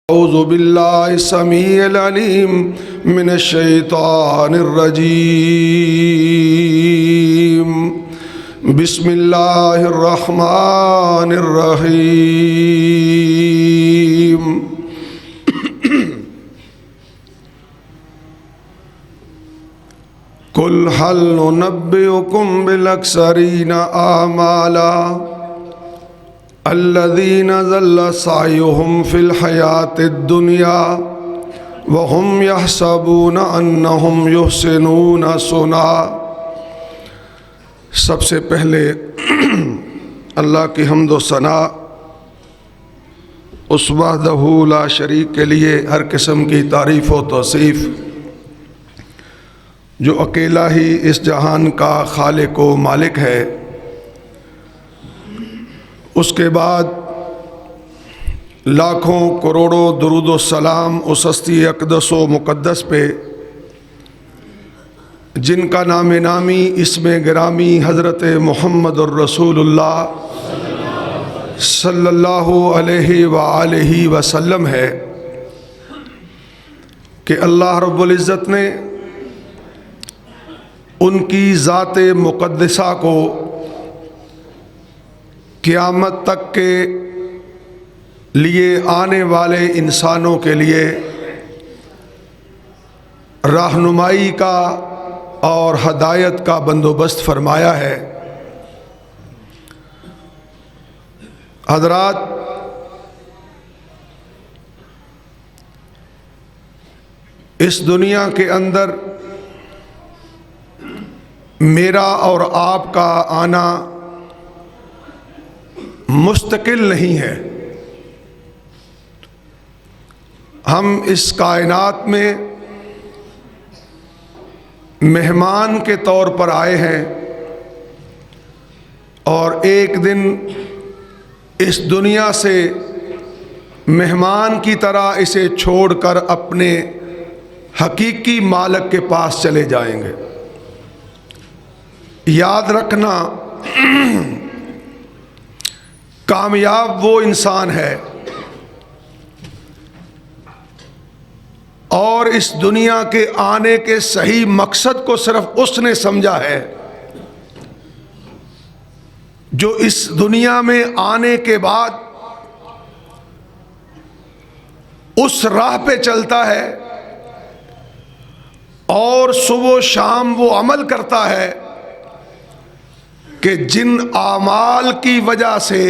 اعوذ باللہ السمیع العلیم من الشیطان الرجیم بسم اللہ الرحمن الرحیم قل هل ننبئکم بالاخسرین اعمالا الذين ضل سعيهم في الحياة الدنيا وهم يحسبون أنهم يحسنون صنعا۔ سب سے پہلے اللہ کی حمد و ثنا اس وحدہ لا شریک کے لیے ہر قسم کی تعریف و توصیف، جو اکیلا ہی اس جہان کا خالق و مالک ہے۔ اس کے بعد لاکھوں کروڑوں درود و سلام اس ہستی اقدس و مقدس پہ جن کا نام نامی اسم گرامی حضرت محمد الرسول اللہ صلی اللہ علیہ وآلہ وسلم ہے، کہ اللہ رب العزت نے ان کی ذات مقدسہ کو قیامت تک کے لیے آنے والے انسانوں کے لیے رہنمائی کا اور ہدایت کا بندوبست فرمایا ہے۔ حضرات، اس دنیا کے اندر میرا اور آپ کا آنا مستقل نہیں ہے۔ ہم اس کائنات میں مہمان کے طور پر آئے ہیں، اور ایک دن اس دنیا سے مہمان کی طرح اسے چھوڑ کر اپنے حقیقی مالک کے پاس چلے جائیں گے۔ یاد رکھنا، کامیاب وہ انسان ہے اور اس دنیا کے آنے کے صحیح مقصد کو صرف اس نے سمجھا ہے جو اس دنیا میں آنے کے بعد اس راہ پہ چلتا ہے اور صبح و شام وہ عمل کرتا ہے کہ جن اعمال کی وجہ سے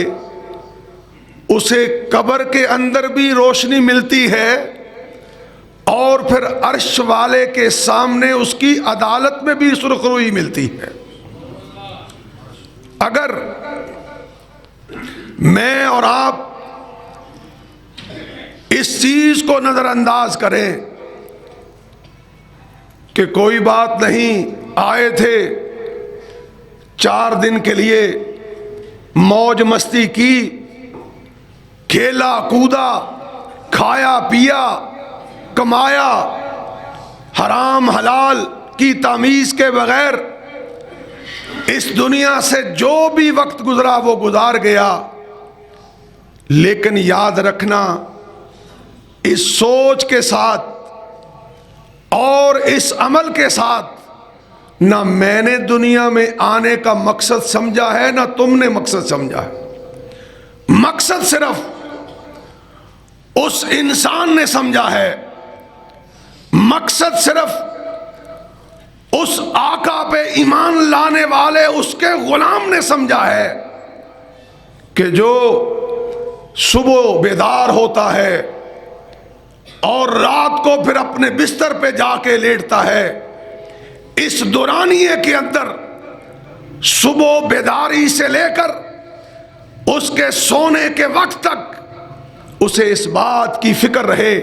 اسے قبر کے اندر بھی روشنی ملتی ہے اور پھر عرش والے کے سامنے اس کی عدالت میں بھی سرخروئی ملتی ہے۔ اگر میں اور آپ اس چیز کو نظر انداز کریں کہ کوئی بات نہیں، آئے تھے 4 دن کے لیے، موج مستی کی، کھیلا کودا، کھایا پیا، کمایا، حرام حلال کی تمیز کے بغیر اس دنیا سے جو بھی وقت گزرا وہ گزار گیا، لیکن یاد رکھنا، اس سوچ کے ساتھ اور اس عمل کے ساتھ نہ میں نے دنیا میں آنے کا مقصد سمجھا ہے نہ تم نے مقصد سمجھا ہے۔ مقصد صرف اس انسان نے سمجھا ہے، مقصد صرف اس آقا پہ ایمان لانے والے اس کے غلام نے سمجھا ہے، کہ جو صبح بیدار ہوتا ہے اور رات کو پھر اپنے بستر پہ جا کے لیٹتا ہے، اس دورانیے کے اندر صبح بیداری سے لے کر اس کے سونے کے وقت تک اسے اس بات کی فکر رہے،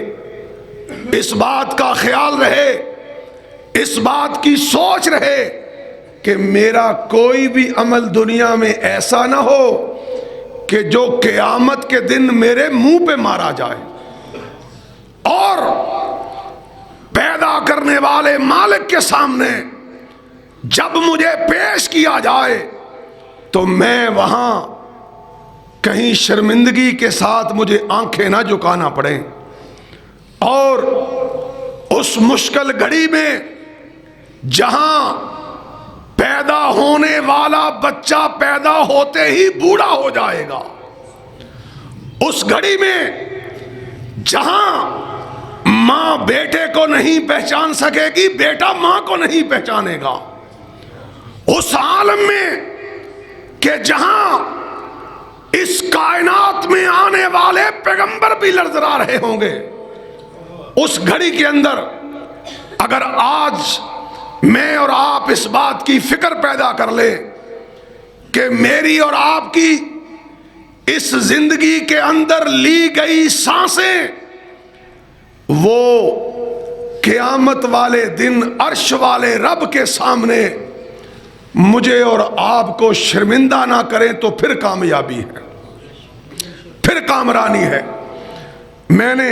اس بات کا خیال رہے، اس بات کی سوچ رہے کہ میرا کوئی بھی عمل دنیا میں ایسا نہ ہو کہ جو قیامت کے دن میرے منہ پہ مارا جائے، اور پیدا کرنے والے مالک کے سامنے جب مجھے پیش کیا جائے تو میں وہاں کہیں شرمندگی کے ساتھ مجھے آنکھیں نہ جھکانا پڑیں۔ اور اس مشکل گھڑی میں جہاں پیدا ہونے والا بچہ پیدا ہوتے ہی بوڑھا ہو جائے گا، اس گھڑی میں جہاں ماں بیٹے کو نہیں پہچان سکے گی، بیٹا ماں کو نہیں پہچانے گا، اس عالم میں کہ جہاں اس کائنات میں آنے والے پیغمبر بھی لرزرا رہے ہوں گے، اس گھڑی کے اندر اگر آج میں اور آپ اس بات کی فکر پیدا کر لیں کہ میری اور آپ کی اس زندگی کے اندر لی گئی سانسیں وہ قیامت والے دن عرش والے رب کے سامنے مجھے اور آپ کو شرمندہ نہ کریں تو پھر کامیابی ہے، پھر کامرانی ہے۔ میں نے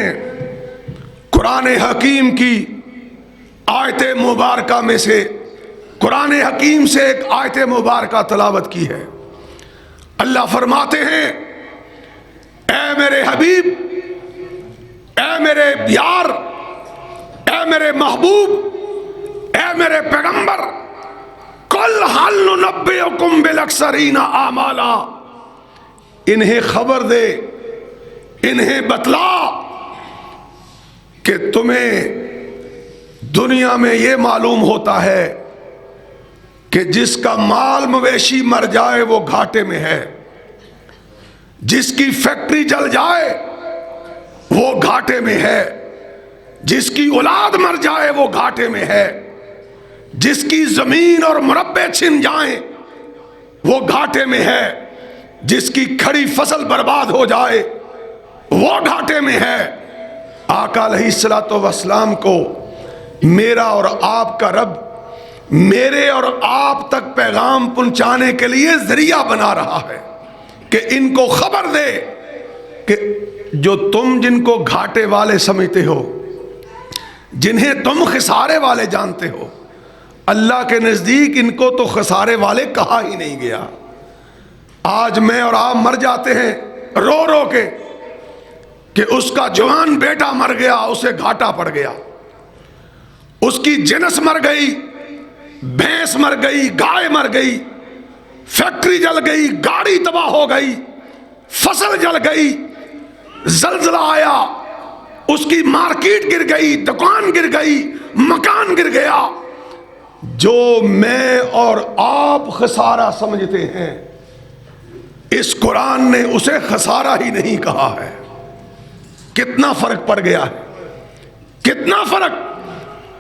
قرآن حکیم کی آیت مبارکہ میں سے، قرآن حکیم سے ایک آیت مبارکہ تلاوت کی ہے۔ اللہ فرماتے ہیں، اے میرے حبیب، اے میرے یار، اے میرے محبوب، اے میرے پیغمبر، قل هل ننبئکم بالاکثرین اعمالا، انہیں خبر دے، انہیں بتلا کہ تمہیں دنیا میں یہ معلوم ہوتا ہے کہ جس کا مال مویشی مر جائے وہ گھاٹے میں ہے، جس کی فیکٹری جل جائے وہ گھاٹے میں ہے، جس کی اولاد مر جائے وہ گھاٹے میں ہے، جس کی زمین اور مربع چھن جائیں وہ گھاٹے میں ہے، جس کی کھڑی فصل برباد ہو جائے وہ گھاٹے میں ہے۔ آقا علیہ الصلوۃ والسلام کو میرا اور آپ کا رب میرے اور آپ تک پیغام پہنچانے کے لیے ذریعہ بنا رہا ہے کہ ان کو خبر دے کہ جو تم جن کو گھاٹے والے سمجھتے ہو، جنہیں تم خسارے والے جانتے ہو، اللہ کے نزدیک ان کو تو خسارے والے کہا ہی نہیں گیا۔ آج میں اور آپ مر جاتے ہیں رو رو کے کہ اس کا جوان بیٹا مر گیا، اسے گھاٹا پڑ گیا، اس کی جنس مر گئی، بھینس مر گئی، گائے مر گئی، فیکٹری جل گئی، گاڑی تباہ ہو گئی، فصل جل گئی، زلزلہ آیا، اس کی مارکیٹ گر گئی، دکان گر گئی، مکان گر گیا۔ جو میں اور آپ خسارہ سمجھتے ہیں، اس قرآن نے اسے خسارہ ہی نہیں کہا ہے۔ کتنا فرق پڑ گیا ہے، کتنا فرق!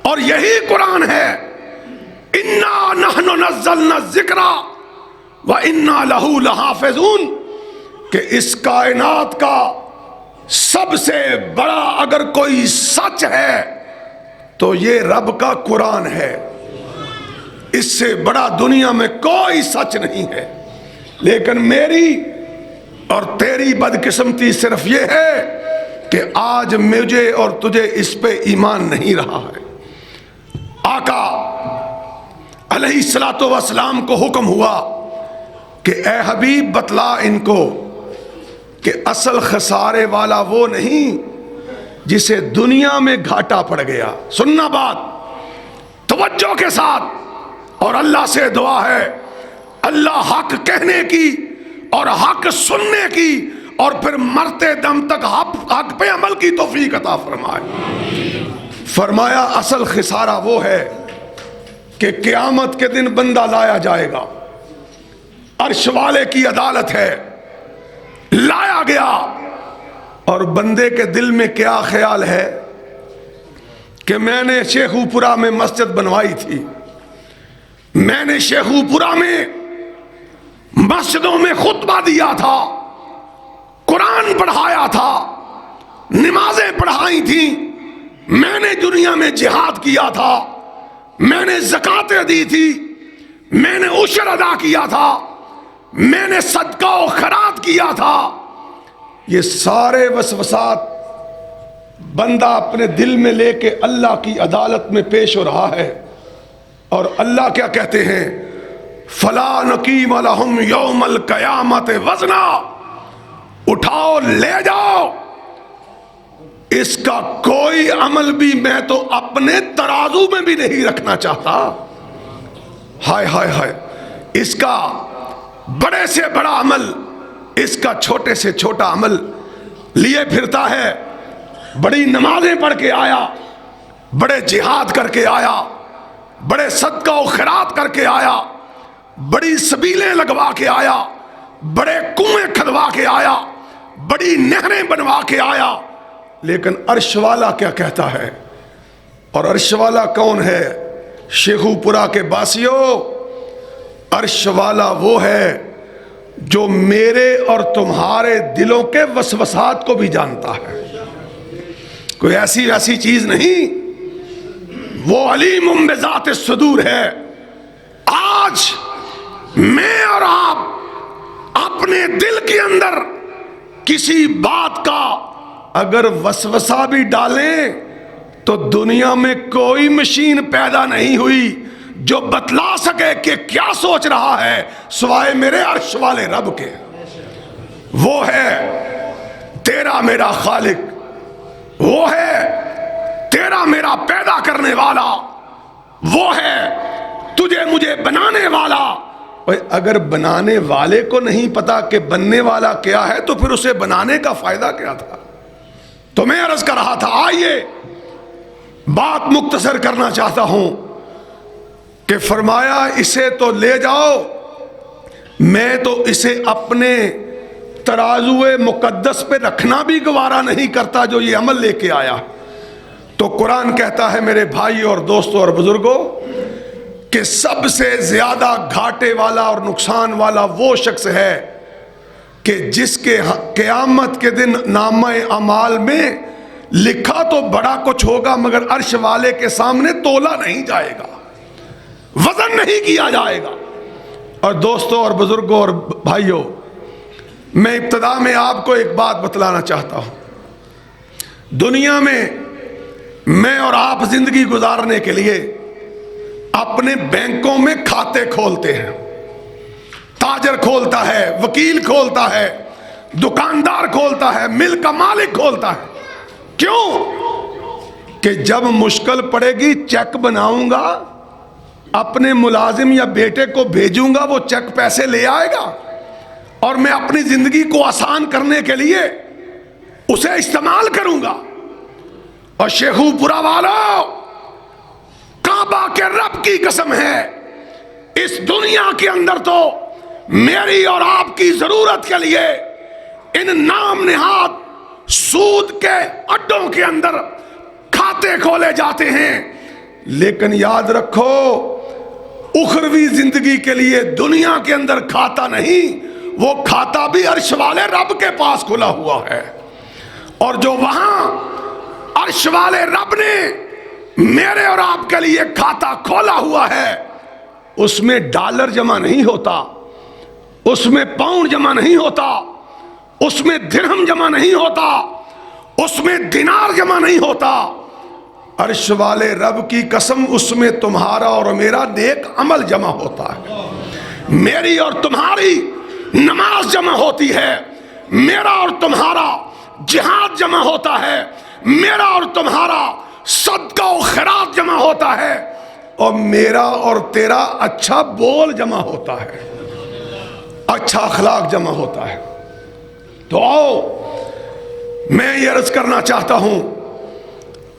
اور یہی قرآن ہے، اِنَّا نَحْنُ نَزَّلْنَا الذِّكْرَ وَإِنَّا لَهُ لَحَافِظُونَ، کہ اس کائنات کا سب سے بڑا اگر کوئی سچ ہے تو یہ رب کا قرآن ہے، اس سے بڑا دنیا میں کوئی سچ نہیں ہے۔ لیکن میری اور تیری بدقسمتی صرف یہ ہے کہ آج مجھے اور تجھے اس پہ ایمان نہیں رہا ہے۔ آقا علیہ الصلوۃ والسلام کو حکم ہوا کہ اے حبیب بتلا ان کو کہ اصل خسارے والا وہ نہیں جسے دنیا میں گھاٹا پڑ گیا۔ سننا بات توجہ کے ساتھ، اور اللہ سے دعا ہے اللہ حق کہنے کی اور حق سننے کی اور پھر مرتے دم تک حق پہ عمل کی توفیق عطا فرمائے۔ فرمایا اصل خسارہ وہ ہے کہ قیامت کے دن بندہ لایا جائے گا، عرش والے کی عدالت ہے، لایا گیا، اور بندے کے دل میں کیا خیال ہے کہ میں نے شیخو پورہ میں مسجد بنوائی تھی، میں نے شیخو پورہ میں مسجدوں میں خطبہ دیا تھا، قرآن پڑھایا تھا، نمازیں پڑھائی تھیں، میں نے دنیا میں جہاد کیا تھا، میں نے زکاتیں دی تھی، میں نے عشر ادا کیا تھا، میں نے صدقہ و خیرات کیا تھا۔ یہ سارے وسوسات بندہ اپنے دل میں لے کے اللہ کی عدالت میں پیش ہو رہا ہے، اور اللہ کیا کہتے ہیں؟ فَلَا نُقِيمَ لَهُمْ يَوْمَ الْقِيَامَةِ وَزْنًا، اٹھاؤ لے جاؤ اس کا کوئی عمل بھی میں تو اپنے ترازو میں بھی نہیں رکھنا چاہتا. ہائے ہائے ہائے، اس کا بڑے سے بڑا عمل، اس کا چھوٹے سے چھوٹا عمل لیے پھرتا ہے. بڑی نمازیں پڑھ کے آیا، بڑے جہاد کر کے آیا، بڑے صدقہ و خیرات کر کے آیا، بڑی سبیلیں لگوا کے آیا، بڑے کنویں کھدوا کے آیا، بڑی نہریں بنوا کے آیا، لیکن عرش والا کیا کہتا ہے؟ اور عرش والا کون ہے؟ شیخو پورا کے باسیوں، عرش والا وہ ہے جو میرے اور تمہارے دلوں کے وسوسات کو بھی جانتا ہے. کوئی ایسی ویسی چیز نہیں، وہ علیم بذات الصدور ہے. آج میں اور آپ اپنے دل کے اندر کسی بات کا اگر وسوسہ بھی ڈالیں تو دنیا میں کوئی مشین پیدا نہیں ہوئی جو بتلا سکے کہ کیا سوچ رہا ہے سوائے میرے عرش والے رب کے. وہ ہے تیرا میرا خالق، وہ ہے تیرا میرا پیدا کرنے والا، وہ ہے تجھے مجھے بنانے والا. اگر بنانے والے کو نہیں پتا کہ بننے والا کیا ہے تو پھر اسے بنانے کا فائدہ کیا تھا؟ تو میں عرض کر رہا تھا، آئیے بات مختصر کرنا چاہتا ہوں کہ فرمایا اسے تو لے جاؤ، میں تو اسے اپنے ترازو مقدس پہ رکھنا بھی گوارا نہیں کرتا جو یہ عمل لے کے آیا. تو قرآن کہتا ہے میرے بھائی اور دوستوں اور بزرگوں کہ سب سے زیادہ گھاٹے والا اور نقصان والا وہ شخص ہے کہ جس کے قیامت کے دن نامہ اعمال میں لکھا تو بڑا کچھ ہوگا مگر عرش والے کے سامنے تولا نہیں جائے گا، وزن نہیں کیا جائے گا. اور دوستوں اور بزرگوں اور بھائیوں، میں ابتدا میں آپ کو ایک بات بتلانا چاہتا ہوں. دنیا میں اور آپ زندگی گزارنے کے لیے اپنے بینکوں میں کھاتے کھولتے ہیں. تاجر کھولتا ہے، وکیل کھولتا ہے، دکاندار کھولتا ہے، مل کا مالک کھولتا ہے. کیوں؟ کہ جب مشکل پڑے گی چیک بناؤں گا، اپنے ملازم یا بیٹے کو بھیجوں گا، وہ چیک پیسے لے آئے گا اور میں اپنی زندگی کو آسان کرنے کے لیے اسے استعمال کروں گا. اور شیخو پورا والو، کعبہ کے رب کی قسم ہے، اس دنیا کے اندر تو میری اور آپ کی ضرورت کے لیے ان نام نہاد سود کے اڈوں کے اندر کھاتے کھولے جاتے ہیں. لیکن یاد رکھو، اخروی زندگی کے لیے دنیا کے اندر کھاتا نہیں، وہ کھاتا بھی عرش والے رب کے پاس کھلا ہوا ہے. اور جو وہاں عرش والے رب نے میرے اور آپ کے لیے کھاتا کھولا ہوا ہے، اس میں ڈالر جمع نہیں ہوتا، اس میں پاؤنڈ جمع نہیں ہوتا، اس میں درہم جمع نہیں ہوتا، اس میں دینار جمع نہیں ہوتا. عرش والے رب کی قسم، اس میں تمہارا اور میرا نیک عمل جمع ہوتا ہے. میری اور تمہاری نماز جمع ہوتی ہے، میرا اور تمہارا جہاد جمع ہوتا ہے، میرا اور تمہارا صدقہ و خیرات جمع ہوتا ہے، اور میرا اور تیرا اچھا بول جمع ہوتا ہے، اچھا اخلاق جمع ہوتا ہے. تو آؤ، میں یہ عرض کرنا چاہتا ہوں،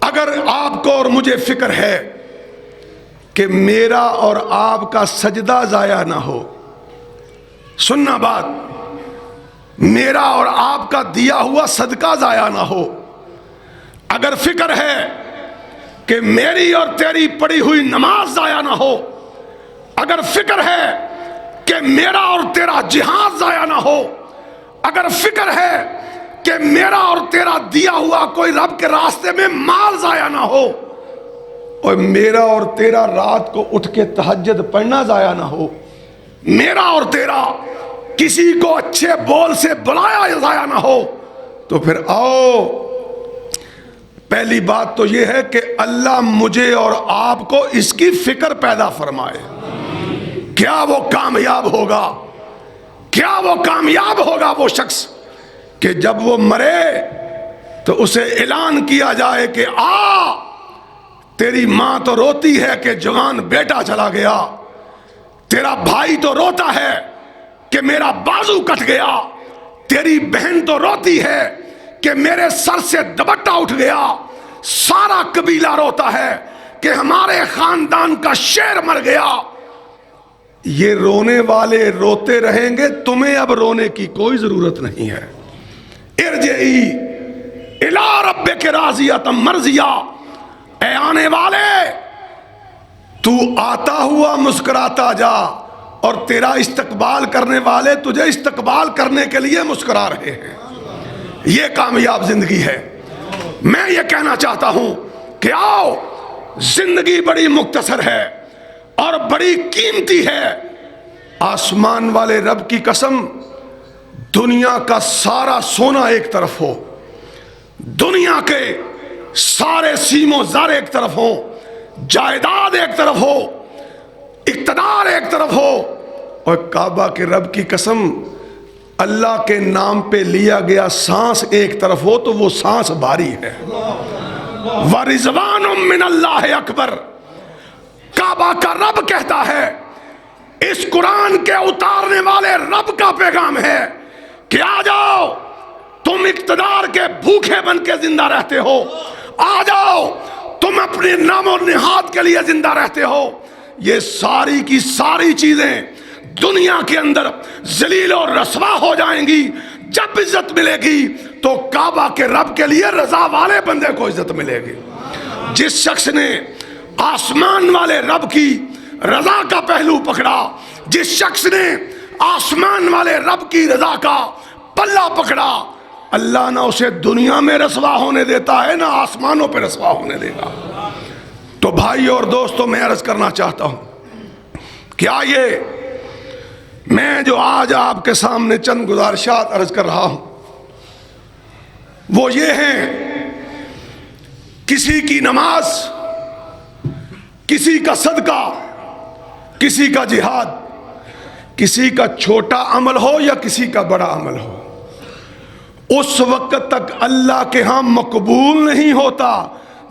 اگر آپ کو اور مجھے فکر ہے کہ میرا اور آپ کا سجدہ ضائع نہ ہو، سننا بات، میرا اور آپ کا دیا ہوا صدقہ ضائع نہ ہو، اگر فکر ہے کہ میری اور تیری پڑھی ہوئی نماز ضائع نہ ہو، اگر فکر ہے کہ میرا اور تیرا جہاد ضائع نہ ہو، اگر فکر ہے کہ میرا اور تیرا دیا ہوا کوئی رب کے راستے میں مال ضائع نہ ہو، اور میرا اور تیرا رات کو اٹھ کے تہجد پڑھنا ضائع نہ ہو، میرا اور تیرا کسی کو اچھے بول سے بلایا ضائع نہ ہو، تو پھر آؤ، پہلی بات تو یہ ہے کہ اللہ مجھے اور آپ کو اس کی فکر پیدا فرمائے. کیا وہ کامیاب ہوگا، کیا وہ کامیاب ہوگا وہ شخص کہ جب وہ مرے تو اسے اعلان کیا جائے کہ آ، تیری ماں تو روتی ہے کہ جوان بیٹا چلا گیا، تیرا بھائی تو روتا ہے کہ میرا بازو کٹ گیا، تیری بہن تو روتی ہے کہ میرے سر سے دوپٹہ اٹھ گیا، سارا قبیلہ روتا ہے کہ ہمارے خاندان کا شیر مر گیا۔ یہ رونے والے روتے رہیں گے، تمہیں اب رونے کی کوئی ضرورت نہیں ہے۔ ارجعی الی ربک راضیۃ مرضیہ، اے آنے والے تو آتا ہوا مسکراتا جا، اور تیرا استقبال کرنے والے تجھے استقبال کرنے کے لیے مسکرا رہے ہیں۔ یہ کامیاب زندگی ہے۔ میں یہ کہنا چاہتا ہوں کہ آؤ، زندگی بڑی مختصر ہے اور بڑی قیمتی ہے۔ آسمان والے رب کی قسم، دنیا کا سارا سونا ایک طرف ہو، دنیا کے سارے سیم و زر ایک طرف ہو، جائیداد ایک طرف ہو، اقتدار ایک طرف ہو، اور کعبہ کے رب کی قسم اللہ کے نام پہ لیا گیا سانس ایک طرف ہو تو وہ سانس بھاری ہے۔ وَرِضْوَانٌ مِّنَ اللَّهِ اکبر، کعبہ کا رب کہتا ہے، اس قرآن کے اتارنے والے رب کا پیغام ہے کہ آ جاؤ، تم اقتدار کے بھوکے بن کے زندہ رہتے ہو، آ جاؤ، تم اپنے نام و نہاد کے لیے زندہ رہتے ہو۔ یہ ساری کی ساری چیزیں دنیا کے اندر ذلیل اور رسوا ہو جائیں گی۔ جب عزت ملے گی تو کعبہ کے رب کے لیے رضا والے بندے کو عزت ملے گی۔ جس شخص نے آسمان والے رب کی رضا کا پہلو پکڑا، جس شخص نے آسمان والے رب کی رضا کا پلہ پکڑا، اللہ نہ اسے دنیا میں رسوا ہونے دیتا ہے، نہ آسمانوں پہ رسوا ہونے دے گا۔ تو بھائی اور دوستوں، میں عرض کرنا چاہتا ہوں، کیا یہ میں جو آج آپ کے سامنے چند گزارشات عرض کر رہا ہوں وہ یہ ہیں، کسی کی نماز، کسی کا صدقہ، کسی کا جہاد، کسی کا چھوٹا عمل ہو یا کسی کا بڑا عمل ہو، اس وقت تک اللہ کے ہاں مقبول نہیں ہوتا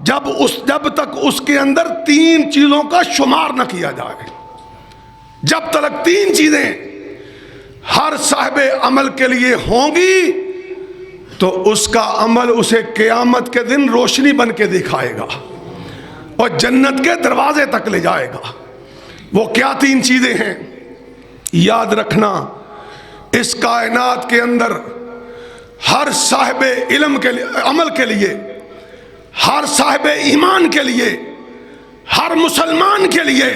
جب تک اس کے اندر تین چیزوں کا شمار نہ کیا جائے۔ جب تک تین چیزیں ہر صاحب عمل کے لیے ہوں گی تو اس کا عمل اسے قیامت کے دن روشنی بن کے دکھائے گا اور جنت کے دروازے تک لے جائے گا۔ وہ کیا تین چیزیں ہیں؟ یاد رکھنا، اس کائنات کے اندر ہر صاحب علم کے لیے، عمل کے لیے، ہر صاحب ایمان کے لیے، ہر مسلمان کے لیے،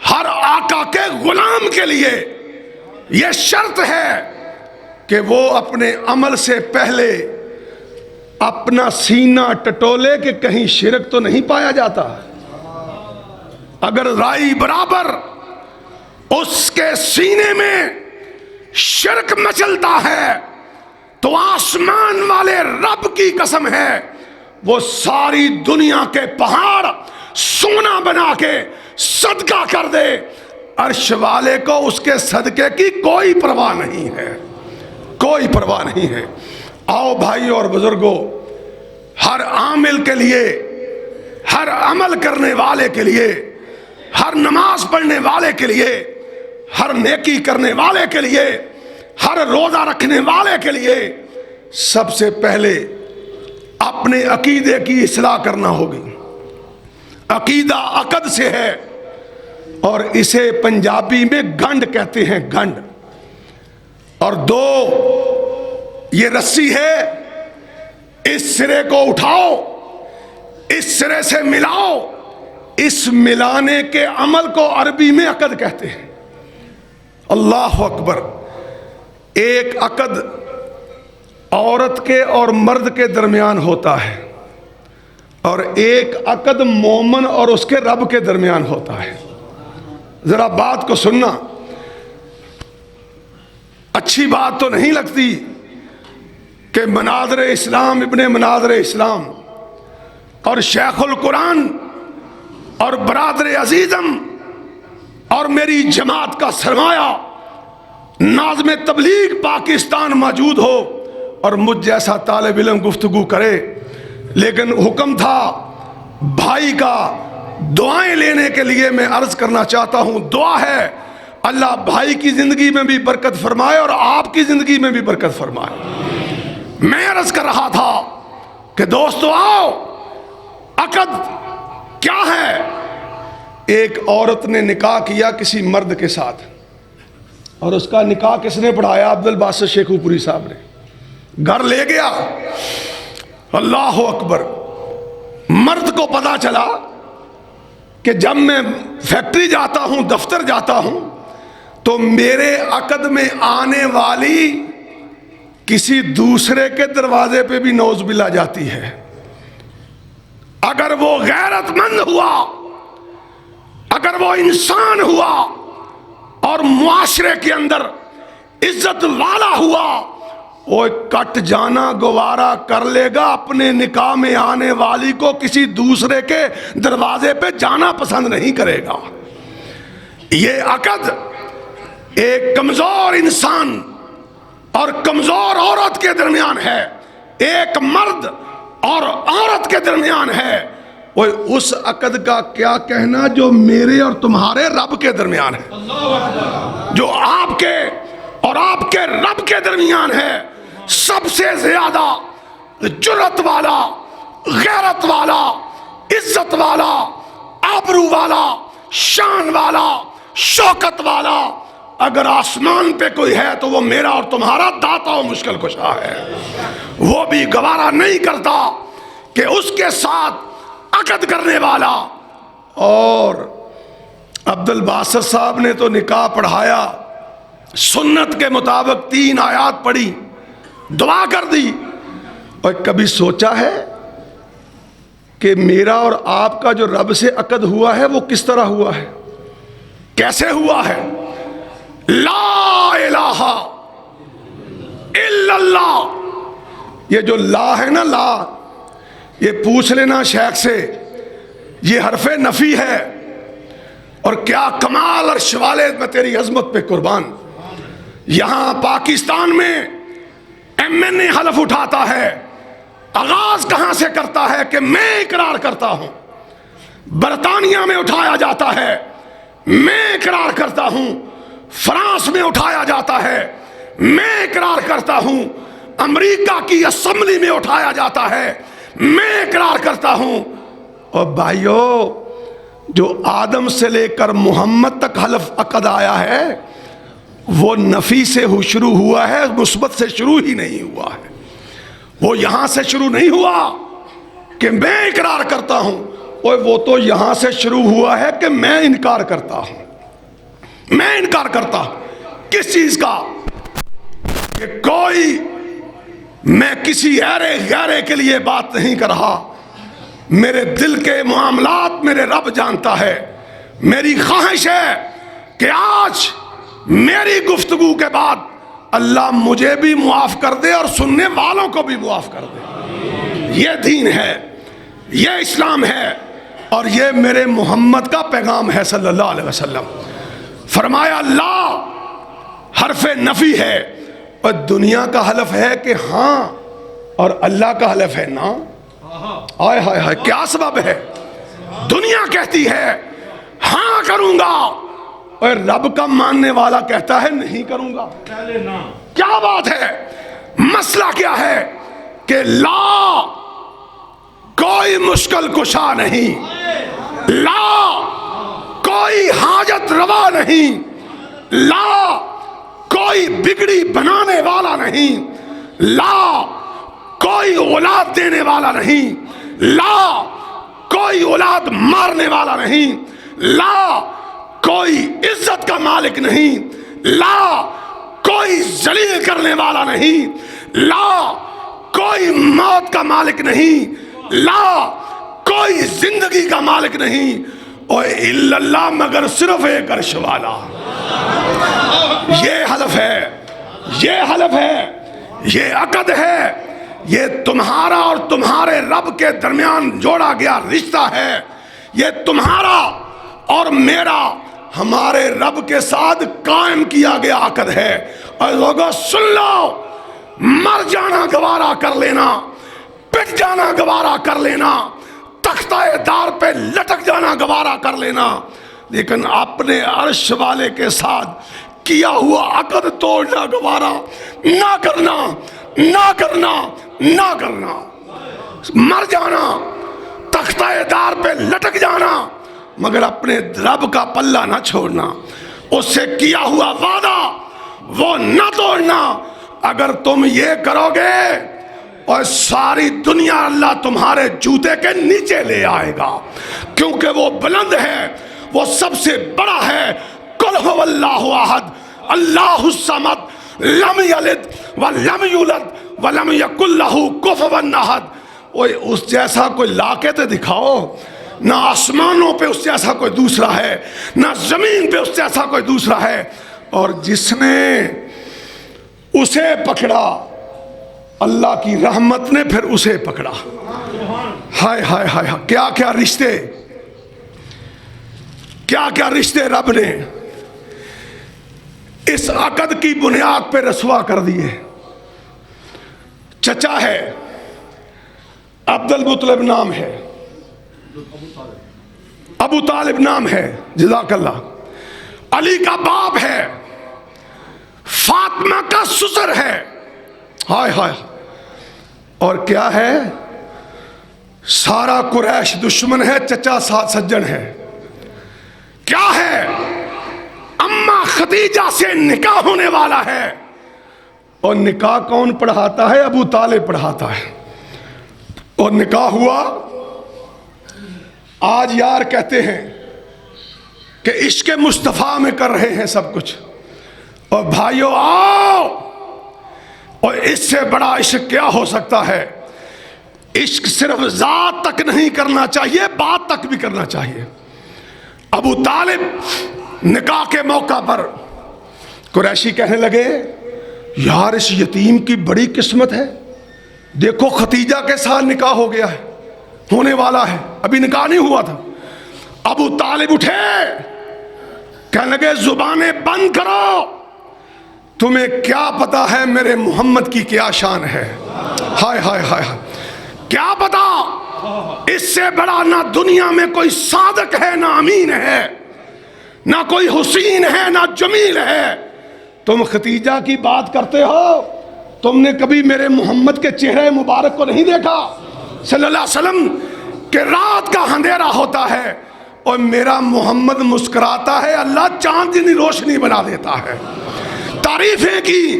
ہر آقا کے غلام کے لیے یہ شرط ہے کہ وہ اپنے عمل سے پہلے اپنا سینہ ٹٹولے کہ کہیں شرک تو نہیں پایا جاتا۔ اگر رائی برابر اس کے سینے میں شرک مچلتا ہے تو آسمان والے رب کی قسم ہے وہ ساری دنیا کے پہاڑ سونا بنا کے صدقہ کر دے، عرش والے کو اس کے صدقے کی کوئی پرواہ نہیں ہے، کوئی پرواہ نہیں ہے۔ آؤ بھائی اور بزرگوں، ہر عامل کے لیے، ہر عمل کرنے والے کے لیے، ہر نماز پڑھنے والے کے لیے، ہر نیکی کرنے والے کے لیے، ہر روزہ رکھنے والے کے لیے سب سے پہلے اپنے عقیدے کی اصلاح کرنا ہوگی۔ عقیدہ عقد سے ہے اور اسے پنجابی میں گنڈ کہتے ہیں، گنڈ۔ اور دو، یہ رسی ہے، اس سرے کو اٹھاؤ، اس سرے سے ملاؤ، اس ملانے کے عمل کو عربی میں عقد کہتے ہیں۔ اللہ اکبر۔ ایک عقد عورت کے اور مرد کے درمیان ہوتا ہے اور ایک عقد مومن اور اس کے رب کے درمیان ہوتا ہے۔ ذرا بات کو سننا، اچھی بات تو نہیں لگتی کہ مناظر اسلام، ابن مناظر اسلام اور شیخ القرآن اور برادر عزیزم اور میری جماعت کا سرمایہ ناظم تبلیغ پاکستان موجود ہو اور مجھ جیسا طالب علم گفتگو کرے، لیکن حکم تھا بھائی کا دعائیں لینے کے لیے میں عرض کرنا چاہتا ہوں، دعا ہے اللہ بھائی کی زندگی میں بھی برکت فرمائے اور آپ کی زندگی میں بھی برکت فرمائے۔ میں عرض کر رہا تھا کہ دوستو آؤ، عقد کیا ہے؟ ایک عورت نے نکاح کیا کسی مرد کے ساتھ، اور اس کا نکاح کس نے پڑھایا؟ عبد الباسط شیخو پوری صاحب نے۔ گھر لے گیا، اللہ اکبر، مرد کو پتا چلا کہ جب میں فیکٹری جاتا ہوں، دفتر جاتا ہوں، تو میرے عقد میں آنے والی کسی دوسرے کے دروازے پہ بھی نعوذ باللہ جاتی ہے۔ اگر وہ غیرت مند ہوا، اگر وہ انسان ہوا اور معاشرے کے اندر عزت والا ہوا، وہ کٹ جانا گوارا کر لے گا، اپنے نکاح میں آنے والی کو کسی دوسرے کے دروازے پہ جانا پسند نہیں کرے گا۔ یہ عقد ایک کمزور انسان اور کمزور عورت کے درمیان ہے، ایک مرد اور عورت کے درمیان ہے۔ وہ اس عقد کا کیا کہنا جو میرے اور تمہارے رب کے درمیان ہے، جو آپ کے اور آپ کے رب کے درمیان ہے۔ سب سے زیادہ جرأت والا، غیرت والا، عزت والا، آبرو والا، شان والا، شوکت والا اگر آسمان پہ کوئی ہے تو وہ میرا اور تمہارا داتا و مشکل کشا ہے۔ وہ بھی گوارا نہیں کرتا کہ اس کے ساتھ عقد کرنے والا۔ اور عبد الباسط صاحب نے تو نکاح پڑھایا، سنت کے مطابق 3 آیات پڑھی، دعا کر دی۔ اور کبھی سوچا ہے کہ میرا اور آپ کا جو رب سے عقد ہوا ہے وہ کس طرح ہوا ہے، کیسے ہوا ہے؟ لا الہ الا اللہ۔ یہ جو لا ہے نا، لا، یہ پوچھ لینا شیخ سے، یہ حرف نفی ہے۔ اور کیا کمال اور شوالے، میں تیری عظمت پہ قربان۔ یہاں پاکستان میں ایم این اے حلف اٹھاتا ہے، آغاز کہاں سے کرتا ہے کہ میں اقرار کرتا ہوں۔ برطانیہ میں اٹھایا جاتا ہے، میں اقرار کرتا ہوں۔ فرانس میں اٹھایا جاتا ہے، میں اقرار کرتا ہوں۔ امریکہ کی اسمبلی میں اٹھایا جاتا ہے، میں اقرار کرتا ہوں۔ اور بھائیو، جو آدم سے لے کر محمد تک حلف عقد آیا ہے وہ نفی سے شروع ہوا ہے، مثبت سے شروع ہی نہیں ہوا ہے۔ وہ یہاں سے شروع نہیں ہوا کہ میں اقرار کرتا ہوں، وہ تو یہاں سے شروع ہوا ہے کہ میں انکار کرتا ہوں۔ میں انکار کرتا ہوں کس چیز کا؟ کہ کوئی، میں کسی غیرے کے لیے بات نہیں کر رہا، میرے دل کے معاملات میرے رب جانتا ہے۔ میری خواہش ہے کہ آج میری گفتگو کے بعد اللہ مجھے بھی معاف کر دے اور سننے والوں کو بھی معاف کر دے۔ یہ دین ہے، یہ اسلام ہے، اور یہ میرے محمد کا پیغام ہے صلی اللہ علیہ وسلم۔ فرمایا اللہ حرف نفی ہے، اور دنیا کا حلف ہے کہ ہاں، اور اللہ کا حلف ہے نا۔ آئے ہائے ہائے، کیا سبب ہے؟ دنیا کہتی ہے ہاں کروں گا، اور رب کا ماننے والا کہتا ہے نہیں کروں گا۔ کیا بات ہے؟ مسئلہ کیا ہے؟ کہ لا کوئی مشکل کشا نہیں، لا کوئی حاجت روا نہیں، لا کوئی بگڑی بنانے والا نہیں، لا کوئی اولاد دینے والا نہیں، لا کوئی اولاد مارنے والا نہیں، لا کوئی عزت کا مالک نہیں، لا کوئی ذلیل کرنے والا نہیں، لا کوئی موت کا مالک نہیں، لا کوئی زندگی کا مالک نہیں، اور الا اللہ مگر صرف ایک عرش والا۔ یہ حلف ہے، یہ حلف ہے، یہ عقد ہے، یہ تمہارا اور تمہارے رب کے درمیان جوڑا گیا رشتہ ہے۔ یہ تمہارا اور میرا ہمارے رب کے ساتھ قائم کیا گیا عقد ہے۔ اور لوگوں سن لو، مر جانا گوارا کر لینا، پٹ جانا گوارا کر لینا، تختہ دار پہ لٹک جانا گوارا کر لینا، لیکن اپنے عرش والے کے ساتھ کیا ہوا عقد توڑنا گوارا نہ کرنا، نہ کرنا، نہ کرنا۔ مر جانا، تختہ دار پہ لٹک جانا، مگر اپنے رب کا پلہ نہ چھوڑنا، اس سے کیا ہوا وعدہ وہ نہ توڑنا۔ اگر تم یہ کرو گے اور ساری دنیا اللہ تمہارے جوتے کے نیچے لے آئے گا، کیونکہ وہ بلند ہے، وہ سب سے بڑا ہے۔ قل هو اللہ احد اللہ الصمد لم یلد ولم یولد ولم یکن له کفوا احد۔ اس جیسا کوئی لا کے تو دکھاؤ، نہ آسمانوں پہ اس جیسا کوئی دوسرا ہے، نہ زمین پہ اس جیسا کوئی دوسرا ہے۔ اور جس نے اسے پکڑا، اللہ کی رحمت نے پھر اسے پکڑا۔ ہائے ہائے ہائے، کیا کیا رشتے، کیا کیا رشتے رب نے اس عقد کی بنیاد پہ رسوا کر دیے۔ چچا ہے، عبد المطلب نام ہے، ابو طالب نام ہے، جزاک اللہ۔ علی کا باپ ہے، فاطمہ کا سسر ہے، ہائے ہائے۔ اور کیا ہے، سارا قریش دشمن ہے، چچا ساتھ سجن ہے۔ کیا ہے، اماں خدیجہ سے نکاح ہونے والا ہے، اور نکاح کون پڑھاتا ہے؟ ابو طالب پڑھاتا ہے۔ اور نکاح ہوا۔ آج یار کہتے ہیں کہ عشق مصطفیٰ میں کر رہے ہیں سب کچھ، اور بھائیو آؤ، اور اس سے بڑا عشق کیا ہو سکتا ہے؟ عشق صرف ذات تک نہیں کرنا چاہیے، بات تک بھی کرنا چاہیے۔ ابو طالب نکاح کے موقع پر قریشی کہنے لگے، یار اس یتیم کی بڑی قسمت ہے، دیکھو ختیجہ کے ساتھ نکاح ہو گیا ہے، ہونے والا ہے، ابھی نکاح نہیں ہوا تھا۔ ابو طالب اٹھے، کہنے لگے زبانیں بند کرو، تمہیں کیا پتا ہے میرے محمد کی کیا شان ہے؟ ہائے ہائے ہائے، کیا پتا؟ اس سے بڑا نہ دنیا میں کوئی صادق ہے، نہ امین ہے، نہ کوئی حسین ہے، نہ جمیل ہے۔ تم ختیجہ کی بات کرتے ہو، تم نے کبھی میرے محمد کے چہرے مبارک کو نہیں دیکھا صلی اللہ علیہ وسلم؟ کہ رات کا اندھیرا ہوتا ہے اور میرا محمد مسکراتا ہے، اللہ چاندنی روشنی بنا دیتا ہے۔ تعریفیں کی،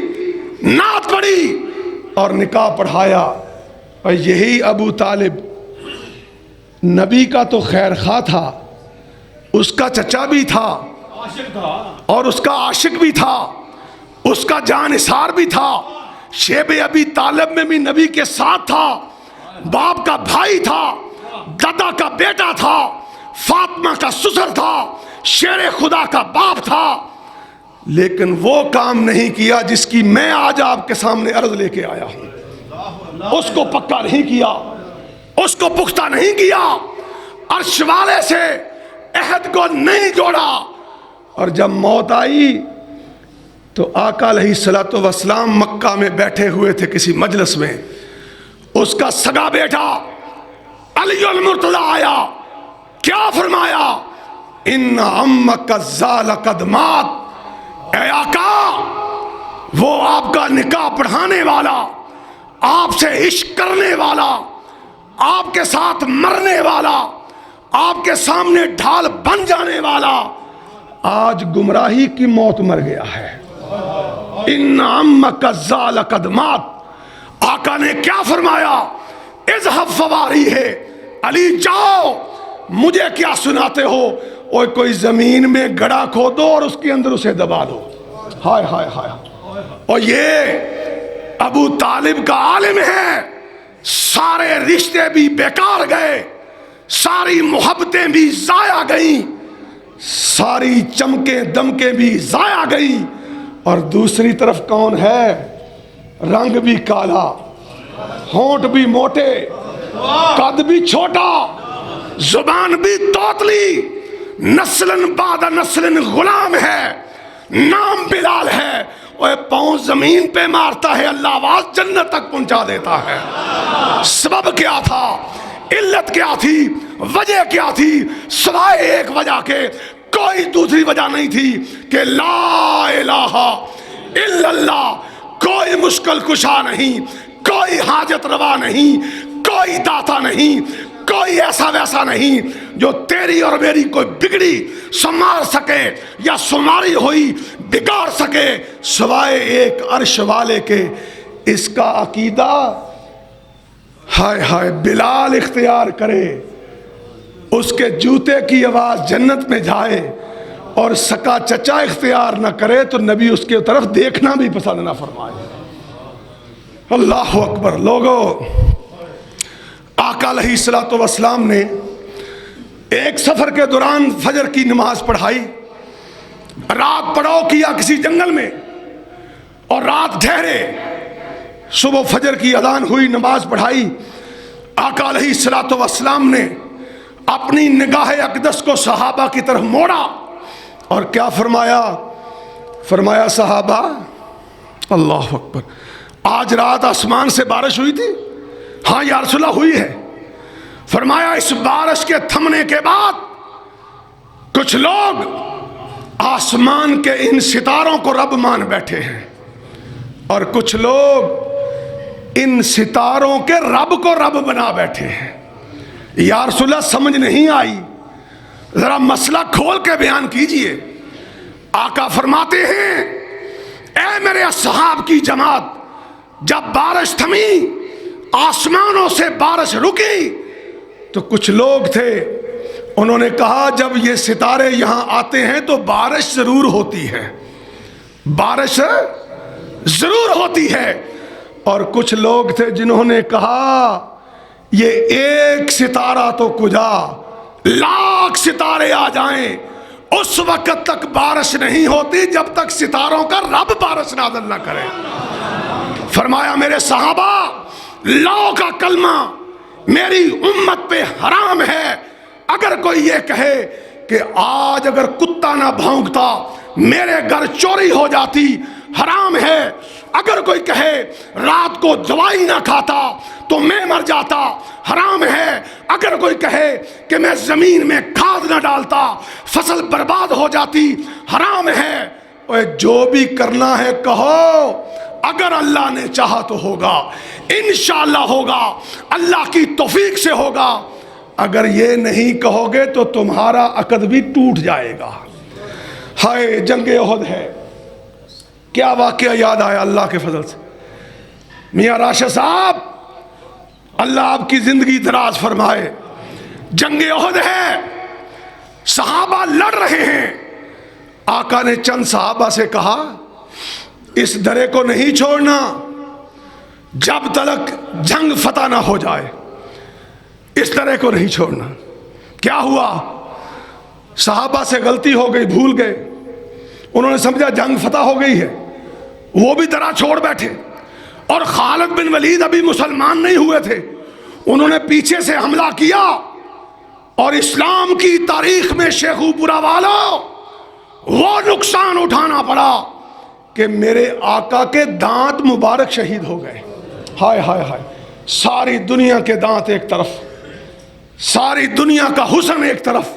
نعت پڑھی اور نکاح پڑھایا۔ اور یہی ابو طالب نبی کا تو خیر خواہ تھا، اس کا چچا بھی تھا اور اس کا عاشق بھی تھا، اس کا جانثار بھی تھا، شیب ابی طالب میں بھی نبی کے ساتھ تھا، باپ کا بھائی تھا، دادا کا بیٹا تھا، فاطمہ کا سسر تھا، شیر خدا کا باپ تھا، لیکن وہ کام نہیں کیا جس کی میں آج آپ کے سامنے عرض لے کے آیا ہوں۔ اس کو پکا نہیں کیا، اس کو پختہ نہیں کیا، عرش والے سے عہد کو نہیں جوڑا۔ اور جب موت آئی تو آقا علیہ الصلوۃ والسلام مکہ میں بیٹھے ہوئے تھے کسی مجلس میں، اس کا سگا بیٹا علی المرتضیٰ آیا، کیا فرمایا؟ ان عمک الزال قد مات، اے آقا وہ آپ کا نکاح پڑھانے والا، آپ سے عشق کرنے والا، آپ کے ساتھ مرنے والا، آپ کے سامنے ڈھال بن جانے والا، آج گمراہی کی موت مر گیا ہے۔ ان عمک الزال قد مات۔ آقا نے کیا فرمایا؟ اذهب فواریہ، علی جاؤ، مجھے کیا سناتے ہو؟ اور کوئی زمین میں گڑھا کھودو اور اس کے اندر اسے دبا دو۔ ہائے ہائے ہائے۔ اور یہ ابو طالب کا عالم ہے، سارے رشتے بھی بیکار گئے، ساری محبتیں بھی ضائع گئیں، ساری چمکیں دمکیں بھی ضائع گئیں۔ اور دوسری طرف کون ہے؟ رنگ بھی کالا، ہونٹ بھی موٹے، قد بھی چھوٹا، زبان بھی توتلی، نسلن بعد نسلن غلام ہے، نام بلال ہے، اور پاؤں زمین پہ مارتا ہے، اللہ آواز جنت تک پہنچا دیتا ہے۔ سبب کیا تھا؟ علت کیا تھی؟ وجہ کیا تھی؟ سوائے ایک وجہ کے کوئی دوسری وجہ نہیں تھی کہ لا الہ الا اللہ۔ کوئی مشکل کشا نہیں، کوئی حاجت روا نہیں، کوئی داتا نہیں، کوئی ایسا ویسا نہیں جو تیری اور میری کوئی بگڑی سنوار سکے یا سنواری ہوئی بگاڑ سکے سوائے ایک عرش والے کے۔ اس کا عقیدہ ہائے ہائے بلال اختیار کرے، اس کے جوتے کی آواز جنت میں جائے، اور سکا چچا اختیار نہ کرے تو نبی اس کے طرف دیکھنا بھی پسند نہ فرمائے۔ اللہ اکبر۔ لوگوں، آقا علیہ الصلوۃ والسلام نے ایک سفر کے دوران فجر کی نماز پڑھائی، رات پڑاؤ کیا کسی جنگل میں، اور رات ٹھہرے، صبح فجر کی اذان ہوئی، نماز پڑھائی۔ آقا علیہ الصلوۃ والسلام نے اپنی نگاہ اقدس کو صحابہ کی طرف موڑا اور کیا فرمایا؟ فرمایا صحابہ، اللہ اکبر، آج رات آسمان سے بارش ہوئی تھی؟ ہاں یا رسول اللہ ہوئی ہے۔ فرمایا اس بارش کے تھمنے کے بعد کچھ لوگ آسمان کے ان ستاروں کو رب مان بیٹھے ہیں، اور کچھ لوگ ان ستاروں کے رب کو رب بنا بیٹھے ہیں۔ یا رسول اللہ سمجھ نہیں آئی، ذرا مسئلہ کھول کے بیان کیجئے۔ آقا فرماتے ہیں اے میرے اصحاب کی جماعت، جب بارش تھمی، آسمانوں سے بارش رکی، تو کچھ لوگ تھے، انہوں نے کہا جب یہ ستارے یہاں آتے ہیں تو بارش ضرور ہوتی ہے، بارش ضرور ہوتی ہے۔ اور کچھ لوگ تھے جنہوں نے کہا یہ ایک ستارہ تو کجا، لاکھ ستارے آ جائیں اس وقت تک بارش نہیں ہوتی جب تک ستاروں کا رب بارش نازل نہ کرے۔ فرمایا میرے صحابہ، لا کا کلمہ میری امت پہ حرام ہے۔ اگر کوئی یہ کہے کہ آج اگر کتا نہ بھونکتا میرے گھر چوری ہو جاتی، حرام ہے۔ اگر کوئی کہے رات کو دوائی نہ کھاتا تو میں مر جاتا، حرام ہے۔ اگر کوئی کہے کہ میں زمین میں کھاد نہ ڈالتا فصل برباد ہو جاتی، حرام ہے۔ اور جو بھی کرنا ہے کہو، اگر اللہ نے چاہا تو ہوگا، انشاءاللہ ہوگا، اللہ کی توفیق سے ہوگا۔ اگر یہ نہیں کہو گے تو تمہارا عقد بھی ٹوٹ جائے گا۔ ہائے جنگ احد ہے، کیا واقعہ یاد آیا اللہ کے فضل سے؟ میاں راشد صاحب، اللہ آپ کی زندگی دراز فرمائے۔ جنگ احد ہے، صحابہ لڑ رہے ہیں۔ آقا نے چند صحابہ سے کہا اس درے کو نہیں چھوڑنا جب تک جنگ فتح نہ ہو جائے، اس درے کو نہیں چھوڑنا۔ کیا ہوا؟ صحابہ سے غلطی ہو گئی، بھول گئے، انہوں نے سمجھا جنگ فتح ہو گئی ہے، وہ بھی درہ چھوڑ بیٹھے۔ اور خالد بن ولید ابھی مسلمان نہیں ہوئے تھے، انہوں نے پیچھے سے حملہ کیا، اور اسلام کی تاریخ میں شیخو پورا والوں وہ نقصان اٹھانا پڑا کہ میرے آقا کے دانت مبارک شہید ہو گئے۔ ہائے ہائے ہائے، ساری دنیا کے دانت ایک طرف، ساری دنیا کا حسن ایک طرف،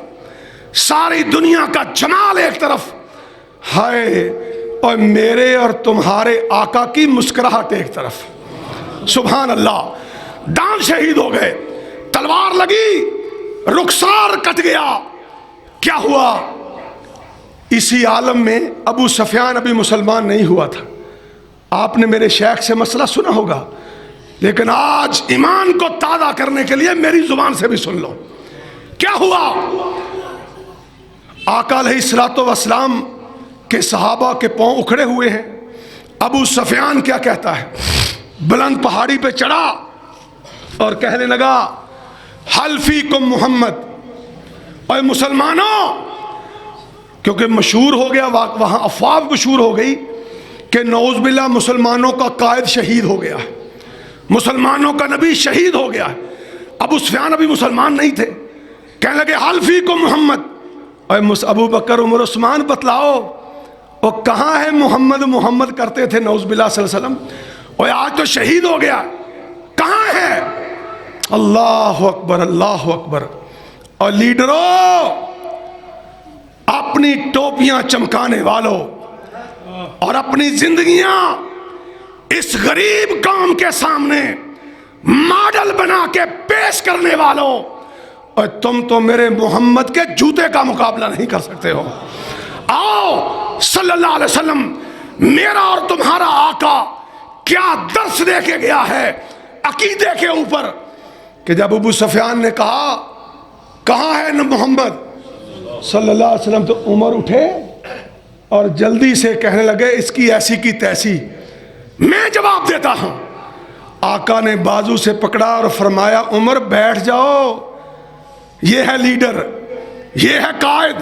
ساری دنیا کا جمال ایک طرف، ہائے، اور میرے اور تمہارے آقا کی مسکراہٹ ایک طرف۔ سبحان اللہ، دانت شہید ہو گئے، تلوار لگی، رخسار کٹ گیا۔ کیا ہوا؟ اسی عالم میں ابو سفیان ابھی مسلمان نہیں ہوا تھا۔ آپ نے میرے شیخ سے مسئلہ سنا ہوگا، لیکن آج ایمان کو تازہ کرنے کے لیے میری زبان سے بھی سن لو۔ کیا ہوا؟ آقا علیہ الصلوۃ والسلام کے صحابہ کے پاؤں اکھڑے ہوئے ہیں۔ ابو سفیان کیا کہتا ہے؟ بلند پہاڑی پہ چڑھا اور کہنے لگا حل فیکم محمد، اے مسلمانوں، کیونکہ مشہور ہو گیا، وہاں افواہ مشہور ہو گئی کہ نعوذ باللہ مسلمانوں کا قائد شہید ہو گیا ہے، مسلمانوں کا نبی شہید ہو گیا ہے۔ ابو سفیان ابھی مسلمان نہیں تھے، کہنے لگے حل فیکم محمد، اے ابو بکر عمر عثمان بتلاؤ، وہ کہاں ہے محمد محمد کرتے تھے نعوذ باللہ صلی اللہ علیہ وسلم، اور آج تو شہید ہو گیا، کہاں ہے؟ اللہ اکبر اللہ اکبر۔ اور لیڈروں، اپنی ٹوپیاں چمکانے والوں اور اپنی زندگیاں اس غریب قوم کے سامنے ماڈل بنا کے پیش کرنے والوں، اور تم تو میرے محمد کے جوتے کا مقابلہ نہیں کر سکتے ہو۔ آؤ صلی اللہ علیہ وسلم، میرا اور تمہارا آقا کیا درس دے کے گیا ہے عقیدے کے اوپر، کہ جب ابو سفیان نے کہا کہاں ہے محمد صلی اللہ علیہ وسلم، تو عمر اٹھے اور جلدی سے کہنے لگے اس کی ایسی کی تیسی، میں جواب دیتا ہوں۔ آقا نے بازو سے پکڑا اور فرمایا عمر بیٹھ جاؤ، یہ ہے لیڈر، یہ ہے قائد۔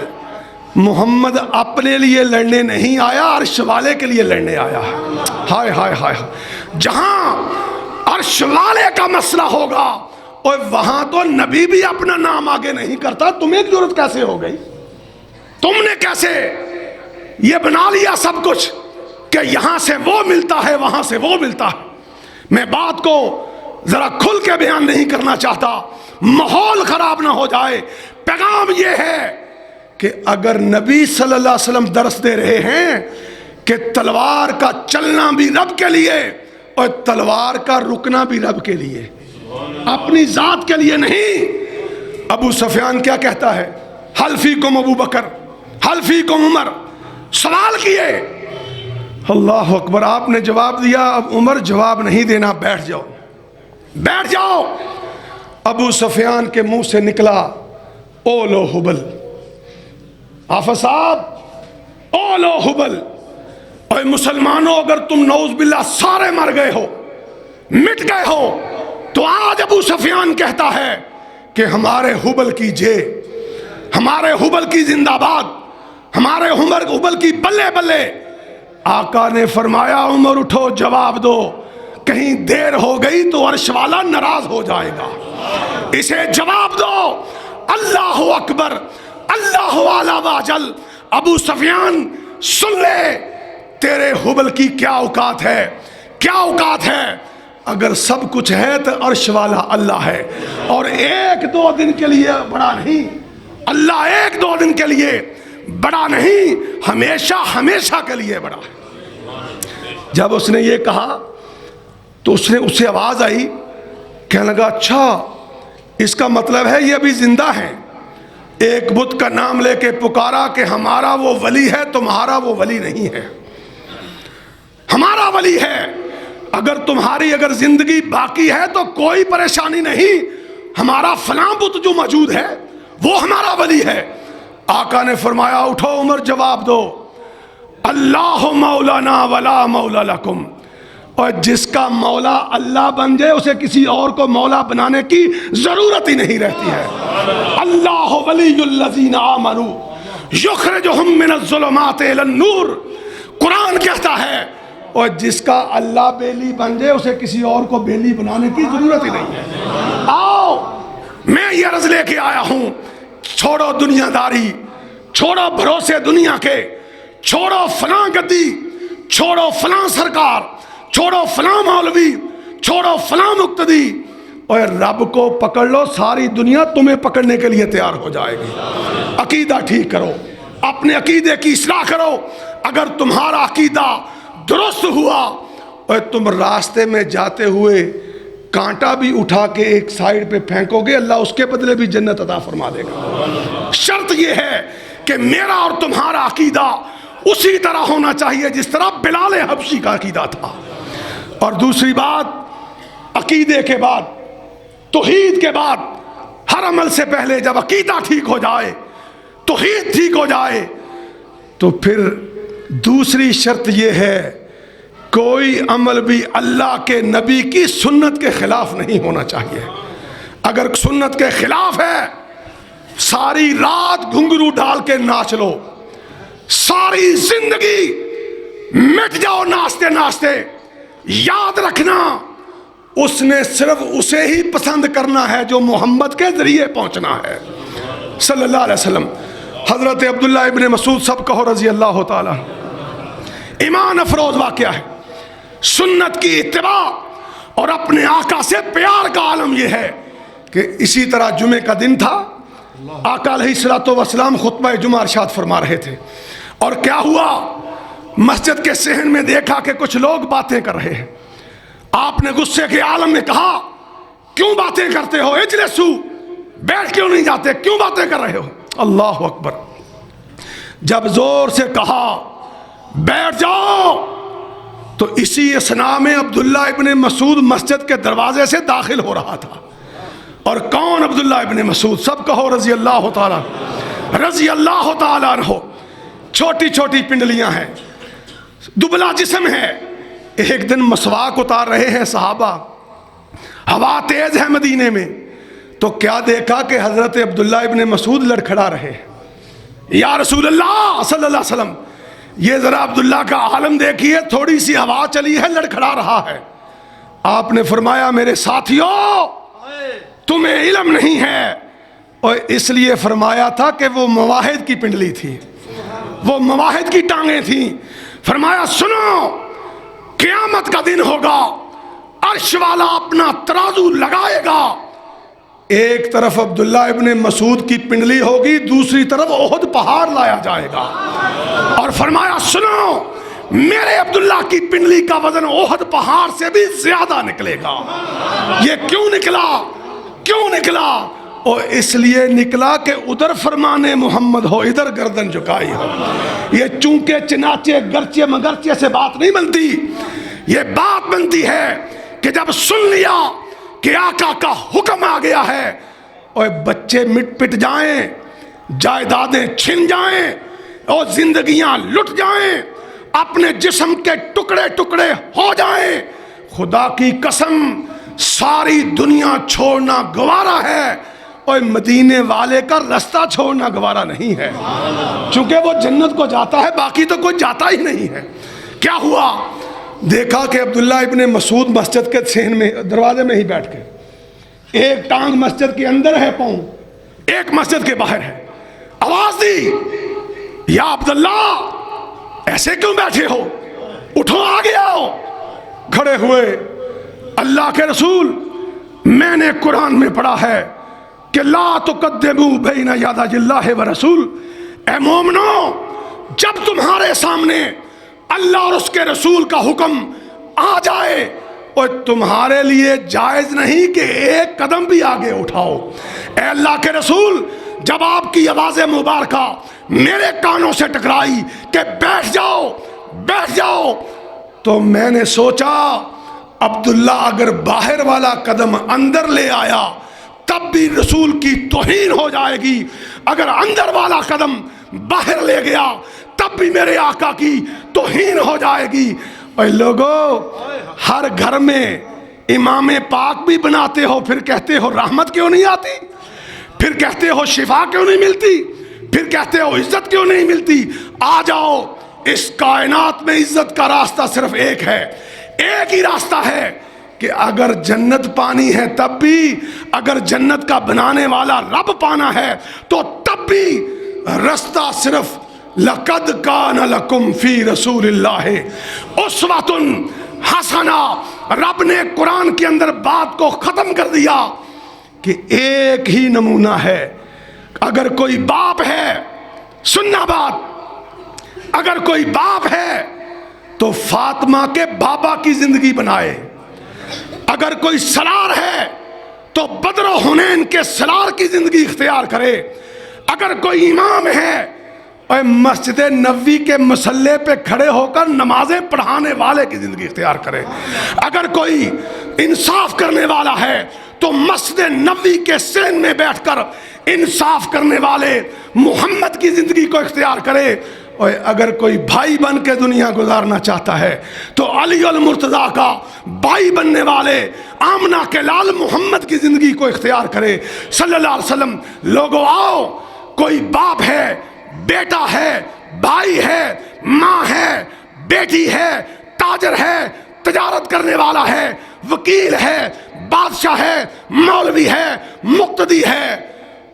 محمد اپنے لیے لڑنے نہیں آیا، عرش والے کے لیے لڑنے آیا۔ ہائے ہائے ہائے، جہاں عرش والے کا مسئلہ ہوگا اور وہاں تو نبی بھی اپنا نام آگے نہیں کرتا، تمہیں ضرورت کیسے ہو گئی؟ تم نے کیسے یہ بنا لیا سب کچھ کہ یہاں سے وہ ملتا ہے وہاں سے وہ ملتا ہے؟ میں بات کو ذرا کھل کے بیان نہیں کرنا چاہتا، ماحول خراب نہ ہو جائے۔ پیغام یہ ہے کہ اگر نبی صلی اللہ علیہ وسلم درس دے رہے ہیں کہ تلوار کا چلنا بھی رب کے لیے اور تلوار کا رکنا بھی رب کے لیے، اپنی ذات کے لیے نہیں۔ ابو سفیان کیا کہتا ہے؟ حل فیکم ابو بکر حل فیکم عمر، سوال کیے، اللہ اکبر، آپ نے جواب دیا، اب عمر جواب نہیں دینا، بیٹھ جاؤ بیٹھ جاؤ۔ ابو سفیان کے منہ سے نکلا اولو حبل، آفا صاحب اولو حبل، اے مسلمانوں اگر تم نعوذ باللہ سارے مر گئے ہو، مٹ گئے ہو، تو آج ابو سفیان کہتا ہے کہ ہمارے حبل کی جے، ہمارے حبل کی زندہ باد، ہمارے حبل کی بلے بلے۔ آقا نے فرمایا عمر اٹھو جواب دو، کہیں دیر ہو گئی تو عرش والا ناراض ہو جائے گا، اسے جواب دو۔ اللہ اکبر، اللہ اعلی واجل۔ ابو سفیان سن لے، تیرے حبل کی کیا اوقات ہے، کیا اوقات ہے۔ اگر سب کچھ ہے تو عرش والا اللہ ہے، اور ایک دو دن کے لیے بڑا نہیں، اللہ ایک دو دن کے لیے بڑا نہیں، ہمیشہ ہمیشہ کے لیے بڑا ہے۔ جب اس نے یہ کہا تو اس سے آواز آئی، کہنے لگا اچھا اس کا مطلب ہے یہ ابھی زندہ ہیں۔ ایک بت کا نام لے کے پکارا کہ ہمارا وہ ولی ہے، تمہارا وہ ولی نہیں ہے، ہمارا ولی ہے۔ اگر تمہاری زندگی باقی ہے تو کوئی پریشانی نہیں، ہمارا فلاں بت جو موجود ہے وہ ہمارا ولی ہے۔ آقا نے فرمایا اٹھو عمر جواب دو، اللہ مولانا ولا مولا لکم، اور جس کا مولا اللہ بن جائے اسے کسی اور کو مولا بنانے کی ضرورت ہی نہیں رہتی ہے۔ اللہ ولی الذین آمنوا یخرجہم من الظلمات الی النور، قرآن کہتا ہے، اور جس کا اللہ بیلی بن جائے اسے کسی اور کو بیلی بنانے کی ضرورت ہی نہیں ہے۔ آؤ میں یہ عرض لے کے آیا ہوں، چھوڑو دنیا داری، چھوڑو بھروسے دنیا کے، چھوڑو فلاں گدی، چھوڑو فلاں سرکار، چھوڑو فلاں مولوی، چھوڑو فلاں مقتدی، اور رب کو پکڑ لو، ساری دنیا تمہیں پکڑنے کے لیے تیار ہو جائے گی۔ عقیدہ ٹھیک کرو، اپنے عقیدے کی اصلاح کرو۔ اگر تمہارا عقیدہ درست ہوا اور تم راستے میں جاتے ہوئے کانٹا بھی اٹھا کے ایک سائیڈ پہ پھینکو گے، اللہ اس کے بدلے بھی جنت عطا فرما دے گا۔ شرط یہ ہے کہ میرا اور تمہارا عقیدہ اسی طرح ہونا چاہیے جس طرح بلال حبشی کا عقیدہ تھا۔ اور دوسری بات، عقیدے کے بعد، توحید کے بعد، ہر عمل سے پہلے جب عقیدہ ٹھیک ہو جائے، توحید ٹھیک ہو جائے، تو پھر دوسری شرط یہ ہے کوئی عمل بھی اللہ کے نبی کی سنت کے خلاف نہیں ہونا چاہیے۔ اگر سنت کے خلاف ہے، ساری رات گھنگرو ڈال کے ناچ لو، ساری زندگی مٹ جاؤ ناچتے ناچتے، یاد رکھنا اس نے صرف اسے ہی پسند کرنا ہے جو محمد کے ذریعے پہنچنا ہے صلی اللہ علیہ وسلم۔ حضرت عبداللہ ابن مسعود سب کہو رضی اللہ تعالی۔ ایمان افروز واقعہ ہے. سنت کی اتباع اور اپنے آقا سے پیار کا عالم یہ ہے کہ اسی طرح جمعے کا دن تھا. آقا علیہ الصلوۃ والسلام خطبہ جمعہ ارشاد فرما رہے تھے اور کیا ہوا؟ مسجد کے صحن میں دیکھا کہ کچھ لوگ باتیں کر رہے ہیں. آپ نے غصے کے عالم میں کہا کیوں باتیں کرتے ہو؟ اجلسو، بیٹھ کیوں نہیں جاتے؟ کیوں باتیں کر رہے ہو؟ اللہ اکبر. جب زور سے کہا بیٹھ جاؤ تو اسی اثناء میں عبداللہ ابن مسعود مسجد کے دروازے سے داخل ہو رہا تھا. اور کون عبداللہ ابن مسعود؟ سب کہو رضی اللہ تعالیٰ، رضی اللہ تعالیٰ عنہ. چھوٹی چھوٹی پنڈلیاں ہیں، دبلا جسم ہے. ایک دن مسواک اتار رہے ہیں صحابہ، ہوا تیز ہے مدینے میں، تو کیا دیکھا کہ حضرت عبداللہ ابن مسعود لڑکھڑا رہے. یا رسول اللہ صلی اللہ علیہ وسلم، یہ ذرا عبداللہ کا عالم دیکھیے، تھوڑی سی ہوا چلی ہے لڑکھڑا رہا ہے. آپ نے فرمایا میرے ساتھیوں تمہیں علم نہیں ہے. اور اس لیے فرمایا تھا کہ وہ مواحد کی پنڈلی تھی، وہ مواحد کی ٹانگیں تھیں. فرمایا سنو، قیامت کا دن ہوگا، عرش والا اپنا ترازو لگائے گا. ایک طرف عبداللہ ابن مسعود کی پنڈلی ہوگی، دوسری طرف احد پہاڑ لایا جائے گا. اور فرمایا سنو، میرے عبداللہ کی پنڈلی کا وزن احد پہاڑ سے بھی زیادہ نکلے گا. یہ کیوں نکلا؟ کیوں نکلا؟ اور اس لیے نکلا کہ ادھر فرمان محمد ہو، ادھر گردن جھکائی ہو. یہ چونکہ چنانچہ گرچہ مگرچہ سے بات نہیں بنتی. یہ بات بنتی ہے کہ جب سن لیا کہ آقا کا حکم آ گیا ہے، اور بچے مٹ پٹ جائیں، جائیدادیں چھن جائیں، اور زندگیاں لٹ جائیں، اپنے جسم کے ٹکڑے ٹکڑے ہو جائیں، خدا کی قسم ساری دنیا چھوڑنا گوارا ہے، اور مدینے والے کا رستہ چھوڑنا گوارا نہیں ہے. چونکہ وہ جنت کو جاتا ہے، باقی تو کوئی جاتا ہی نہیں ہے. کیا ہوا؟ دیکھا کہ عبداللہ ابن مسعود مسجد کے صحن میں دروازے میں ہی بیٹھ کے، ایک ٹانگ مسجد کے اندر ہے، پاؤں ایک مسجد کے باہر ہے. آواز دی یا عبداللہ ایسے کیوں بیٹھے ہو؟ اٹھو آگے آؤ. کھڑے ہوئے. اللہ کے رسول، میں نے قرآن میں پڑھا ہے کہ لا تقدموا بین یدی اللہ ورسول. اے مومنو، جب تمہارے سامنے اللہ اور اس کے رسول کا حکم آ جائے اور تمہارے لیے جائز نہیں کہ ایک قدم بھی آگے اٹھاؤ. اے اللہ کے رسول، جب آپ کی آواز مبارکہ میرے کانوں سے ٹکرائی کہ بیٹھ جاؤ بیٹھ جاؤ، تو میں نے سوچا عبداللہ اگر باہر والا قدم اندر لے آیا تب بھی رسول کی توہین ہو جائے گی، اگر اندر والا قدم باہر لے گیا تب بھی میرے آقا کی توہین ہو جائے گی. اے لوگو، ہر گھر میں امام پاک بھی بناتے ہو، پھر کہتے ہو رحمت کیوں نہیں آتی، پھر کہتے ہو شفا کیوں نہیں ملتی، پھر کہتے ہو عزت کیوں نہیں ملتی. آ جاؤ، اس کائنات میں عزت کا راستہ صرف ایک ہے، ایک ہی راستہ ہے کہ اگر جنت پانی ہے تب بھی، اگر جنت کا بنانے والا رب پانا ہے تو تب بھی راستہ صرف لَقَدْ كَانَ لَكُمْ فِي رَسُولِ اللَّهِ أُسْوَةٌ حَسَنَةٌ. رب نے قرآن کے اندر بات کو ختم کر دیا کہ ایک ہی نمونہ ہے. اگر کوئی باپ ہے، سننا بات، اگر کوئی باپ ہے تو فاطمہ کے بابا کی زندگی بنائے. اگر کوئی سرار ہے تو بدر و حنین کے سرار کی زندگی اختیار کرے. اگر کوئی امام ہے اور مسجد نبوی کے مصلی پہ کھڑے ہو کر نمازیں پڑھانے والے کی زندگی اختیار کرے. اگر کوئی انصاف کرنے والا ہے تو مسجد نبوی کے صحن میں بیٹھ کر انصاف کرنے والے محمد کی زندگی کو اختیار کرے. اور اگر کوئی بھائی بن کے دنیا گزارنا چاہتا ہے تو علی المرتضیٰ کا بھائی بننے والے آمنہ کے لال محمد کی زندگی کو اختیار کرے صلی اللہ علیہ وسلم. لوگوں آؤ، کوئی باپ ہے، بیٹا ہے، بھائی ہے، ماں ہے، بیٹی ہے، تاجر ہے، تجارت کرنے والا ہے، وکیل ہے، بادشاہ ہے، مولوی ہے، مقتدی ہے،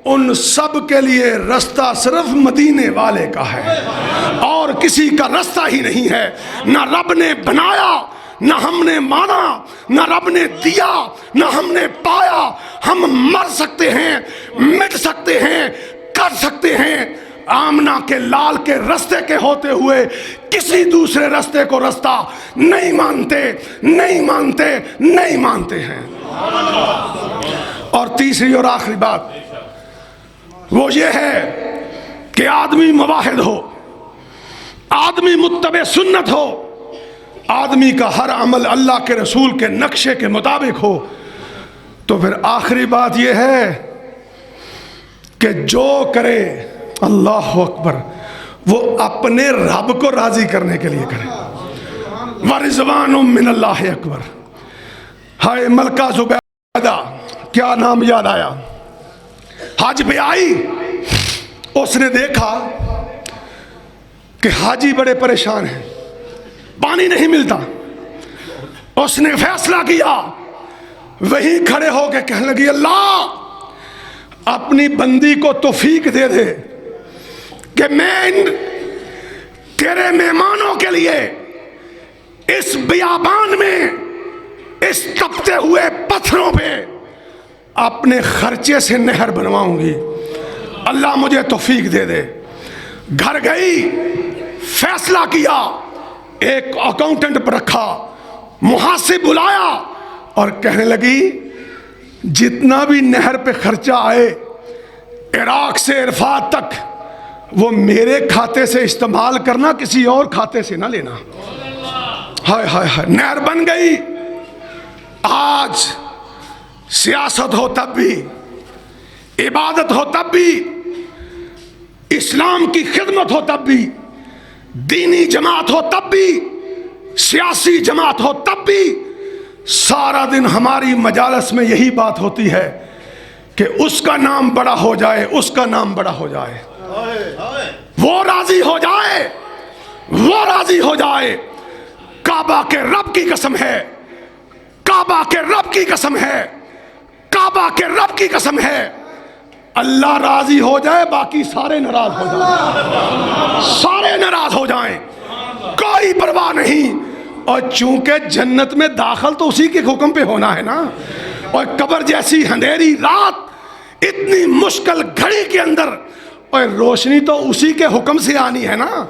ان سب کے لیے رستہ صرف مدینے والے کا ہے، اور کسی کا رستہ ہی نہیں ہے۔ نہ رب نے بنایا، نہ ہم نے مانا، نہ رب نے دیا، نہ ہم نے پایا۔ ہم مر سکتے ہیں، مٹ سکتے ہیں، کر سکتے ہیں، آمنہ کے لال کے رستے کے ہوتے ہوئے کسی دوسرے رستے کو رستہ نہیں مانتے، نہیں مانتے، نہیں مانتے ہیں۔ اور تیسری اور آخری بات وہ یہ ہے کہ آدمی موحد ہو، آدمی متبع سنت ہو، آدمی کا ہر عمل اللہ کے رسول کے نقشے کے مطابق ہو، تو پھر آخری بات یہ ہے کہ جو کرے اللہ اکبر وہ اپنے رب کو راضی کرنے کے لیے کرے۔ وَرِضْوَانٌ مِّنَ اللَّهِ اکبر۔ ہائے ملکہ زبیدہ، کیا نام یاد آیا، حج پہ آئی، اس نے دیکھا کہ حاجی بڑے پریشان ہیں، پانی نہیں ملتا۔ اس نے فیصلہ کیا، وہیں کھڑے ہو کے کہنے لگی اللہ اپنی بندی کو توفیق دے دے کہ میں تیرے مہمانوں کے لیے اس بیابان میں، اس تپتے ہوئے پتھروں پہ اپنے خرچے سے نہر بنواؤں گی، اللہ مجھے توفیق دے دے۔ گھر گئی، فیصلہ کیا، ایک اکاؤنٹنٹ پر رکھا، محاسب بلایا اور کہنے لگی جتنا بھی نہر پہ خرچہ آئے عراق سے عرفات تک وہ میرے کھاتے سے استعمال کرنا، کسی اور کھاتے سے نہ لینا۔ ہائے ہائے ہائے، نہر بن گئی۔ آج سیاست ہو تب بھی، عبادت ہو تب بھی، اسلام کی خدمت ہو تب بھی، دینی جماعت ہو تب بھی، سیاسی جماعت ہو تب بھی، سارا دن ہماری مجالس میں یہی بات ہوتی ہے کہ اس کا نام بڑا ہو جائے، اس کا نام بڑا ہو جائے، وہ راضی ہو جائے، وہ راضی ہو جائے۔ کعبہ کے رب کی قسم ہے، کعبہ کے رب کی قسم ہے، کعبہ کے رب کی قسم ہے، اللہ راضی ہو جائے باقی سارے ناراض ہو جائیں، سارے ناراض ہو جائیں، کوئی پرواہ نہیں۔ اور چونکہ جنت میں داخل تو اسی کے حکم پہ ہونا ہے نا، اور قبر جیسی اندھیری رات، اتنی مشکل گھڑی کے اندر، اور روشنی تو اسی کے حکم سے آنی ہے نا،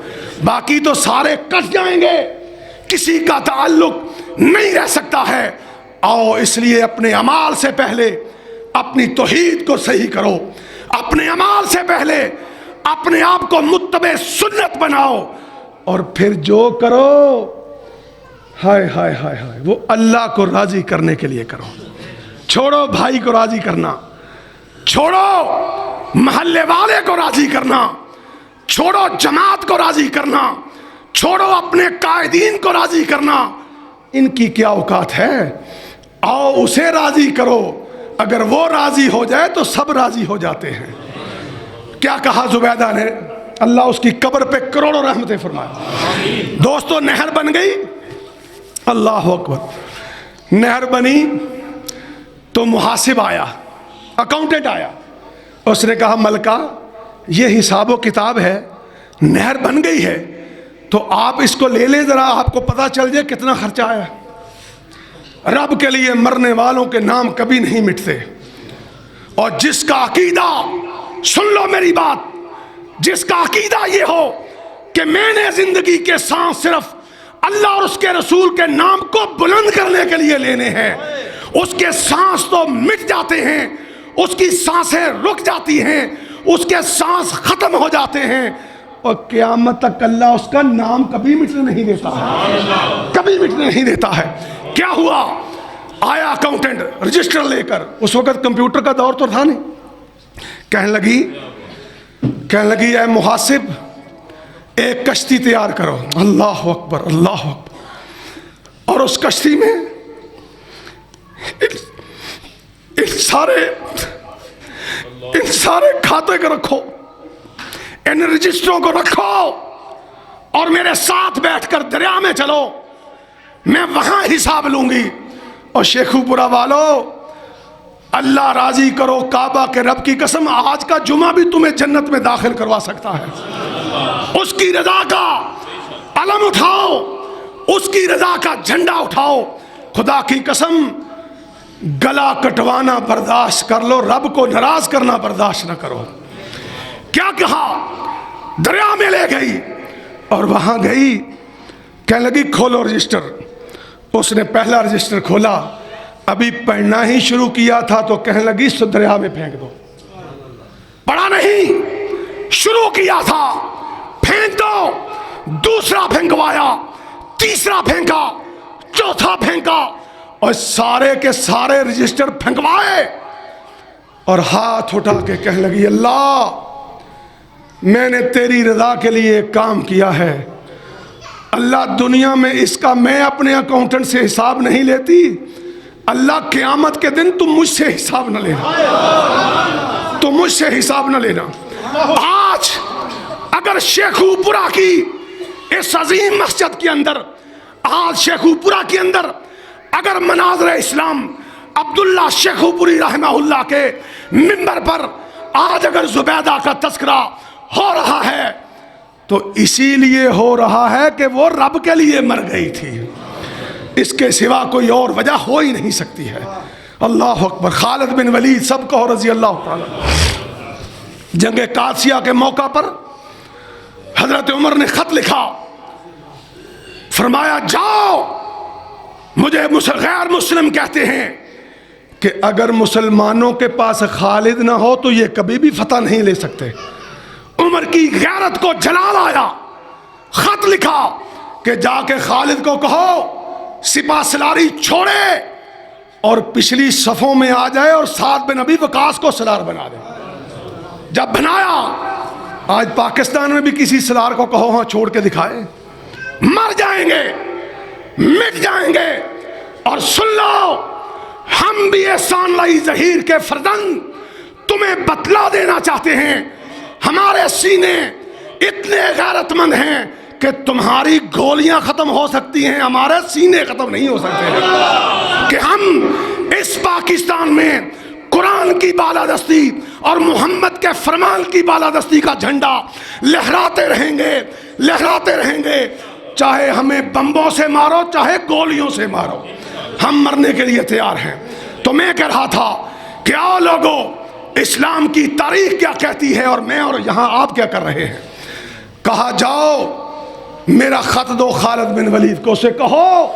باقی تو سارے کٹ جائیں گے، کسی کا تعلق نہیں رہ سکتا ہے۔ آؤ اس لیے اپنے اعمال سے پہلے اپنی توحید کو صحیح کرو، اپنے اعمال سے پہلے اپنے آپ کو متبع سنت بناؤ، اور پھر جو کرو ہائے ہائے ہائے ہائے وہ اللہ کو راضی کرنے کے لیے کرو۔ چھوڑو بھائی کو راضی کرنا، چھوڑو محلے والے کو راضی کرنا، چھوڑو جماعت کو راضی کرنا، چھوڑو اپنے قائدین کو راضی کرنا، ان کی کیا اوقات ہے؟ آؤ اسے راضی کرو، اگر وہ راضی ہو جائے تو سب راضی ہو جاتے ہیں۔ کیا کہا زبیدہ نے، اللہ اس کی قبر پہ کروڑوں رحمتیں فرمائے۔ دوستو نہر بن گئی، اللہ اکبر، نہر بنی تو محاسب آیا، اکاؤنٹنٹ آیا، اس نے کہا ملکہ یہ حساب و کتاب ہے، نہر بن گئی ہے تو آپ اس کو لے لیں ذرا، آپ کو پتہ چل جائے کتنا خرچہ آیا۔ رب کے لیے مرنے والوں کے نام کبھی نہیں مٹتے، اور جس کا عقیدہ، سن لو میری بات، جس کا عقیدہ یہ ہو کہ میں نے زندگی کے سانس صرف اللہ اور اس کے رسول کے نام کو بلند کرنے کے لیے لینے ہیں، اس کے سانس تو مٹ جاتے ہیں، اس کی سانسیں رک جاتی ہیں، اس کے سانس ختم ہو جاتے ہیں، اور قیامت تک اللہ اس کا نام کبھی مٹنے نہیں دیتا ہے، کبھی مٹنے نہیں دیتا ہے۔ کیا ہوا؟ آیا اکاؤنٹنٹ رجسٹر لے کر، اس وقت کمپیوٹر کا دور تو تھا نہیں، کہنے لگی اے محاسب ایک کشتی تیار کرو، اللہ اکبر اللہ اکبر، اور اس کشتی میں ان سارے کھاتے کو رکھو، ان رجسٹروں کو رکھو، اور میرے ساتھ بیٹھ کر دریا میں چلو، میں وہاں حساب لوں گی۔ اور شیخو پورا والو اللہ راضی کرو کعبہ کے رب کی قسم آج کا جمعہ بھی تمہیں جنت میں داخل کروا سکتا ہے۔ اس کی رضا کا علم اٹھاؤ، اس کی رضا کا جھنڈا اٹھاؤ، خدا کی قسم گلا کٹوانا برداشت کر لو، رب کو ناراض کرنا برداشت نہ کرو۔ کیا کہا؟ دریا میں لے گئی اور وہاں گئی، کہنے لگی کھولو رجسٹر۔ اس نے پہلا رجسٹر کھولا، ابھی پڑھنا ہی شروع کیا تھا تو کہنے لگی سو دریا میں پھینک دو۔ پڑھا نہیں، شروع کیا تھا، پھینک دو۔ دوسرا پھینکوایا، تیسرا پھینکا، چوتھا پھینکا، اور سارے کے سارے رجسٹر پھینکوائے اور ہاتھ اٹھا کے کہنے لگی اللہ میں نے تیری رضا کے لیے ایک کام کیا ہے، اللہ دنیا میں اس کا میں اپنے اکاؤنٹنٹ سے حساب نہیں لیتی، اللہ قیامت کے دن تم مجھ سے حساب نہ لینا، تم مجھ سے حساب نہ لینا۔ آج اگر شیخوپورہ کی اس عظیم مسجد کے اندر، آج شیخوپورہ کے اندر اگر مناظر اسلام عبداللہ شیخوپوری رحمہ اللہ کے منبر پر آج اگر زبیدہ کا تذکرہ ہو رہا ہے تو اسی لیے ہو رہا ہے کہ وہ رب کے لیے مر گئی تھی، اس کے سوا کوئی اور وجہ ہو ہی نہیں سکتی ہے۔ اللہ اکبر۔ خالد بن ولید سب کو رضی اللہ تعالی، جنگ قادسیہ کے موقع پر حضرت عمر نے خط لکھا، فرمایا جاؤ، مجھے غیر مسلم کہتے ہیں کہ اگر مسلمانوں کے پاس خالد نہ ہو تو یہ کبھی بھی فتح نہیں لے سکتے۔ عمر کی غیرت کو جلال آیا، خط لکھا کہ جا کے خالد کو کہو سپاہ سلاری چھوڑے اور پچھلی صفوں میں آ جائے اور سعد بن ابی وقاص کو سلار بنا دے۔ جب بنایا، آج پاکستان میں بھی کسی سلار کو کہو ہاں چھوڑ کے دکھائے، مر جائیں گے، مٹ جائیں گے۔ اور سن لو، ہم بھی احسان لائی ظہیر کے فرزند تمہیں بتلا دینا چاہتے ہیں، ہمارے سینے اتنے غیرت مند ہیں کہ تمہاری گولیاں ختم ہو سکتی ہیں، ہمارے سینے ختم نہیں ہو سکتے ہیں، کہ ہم اس پاکستان میں قرآن کی بالادستی اور محمد کے فرمان کی بالادستی کا جھنڈا لہراتے رہیں گے، لہراتے رہیں گے، چاہے ہمیں بمبوں سے مارو چاہے گولیوں سے مارو، ہم مرنے کے لیے تیار ہیں۔ تو میں کہہ رہا تھا کہ آؤ لوگو، اسلام کی تاریخ کیا کہتی ہے اور میں اور یہاں آپ کیا کر رہے ہیں۔ کہا جاؤ میرا خط دو خالد بن ولید کو، اسے کہو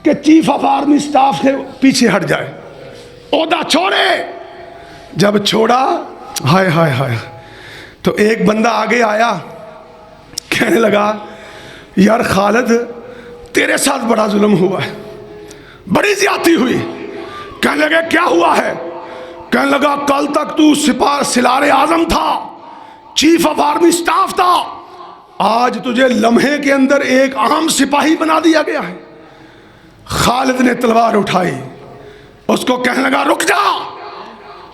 کہ چیف آف آرمی سٹاف سے پیچھے ہٹ جائے، عہدہ چھوڑے۔ جب چھوڑا، ہائے ہائے ہائے، تو ایک بندہ آگے آیا، کہنے لگا یار خالد تیرے ساتھ بڑا ظلم ہوا ہے، بڑی زیادتی ہوئی۔ کہنے لگے کیا ہوا ہے؟ کہنے لگا کل تک تو سپاہ سالار اعظم تھا، چیف آف آرمی سٹاف تھا، آج تجھے لمحے کے اندر ایک عام سپاہی بنا دیا گیا ہے۔ خالد نے تلوار اٹھائی، اس کو کہنے لگا رک جا،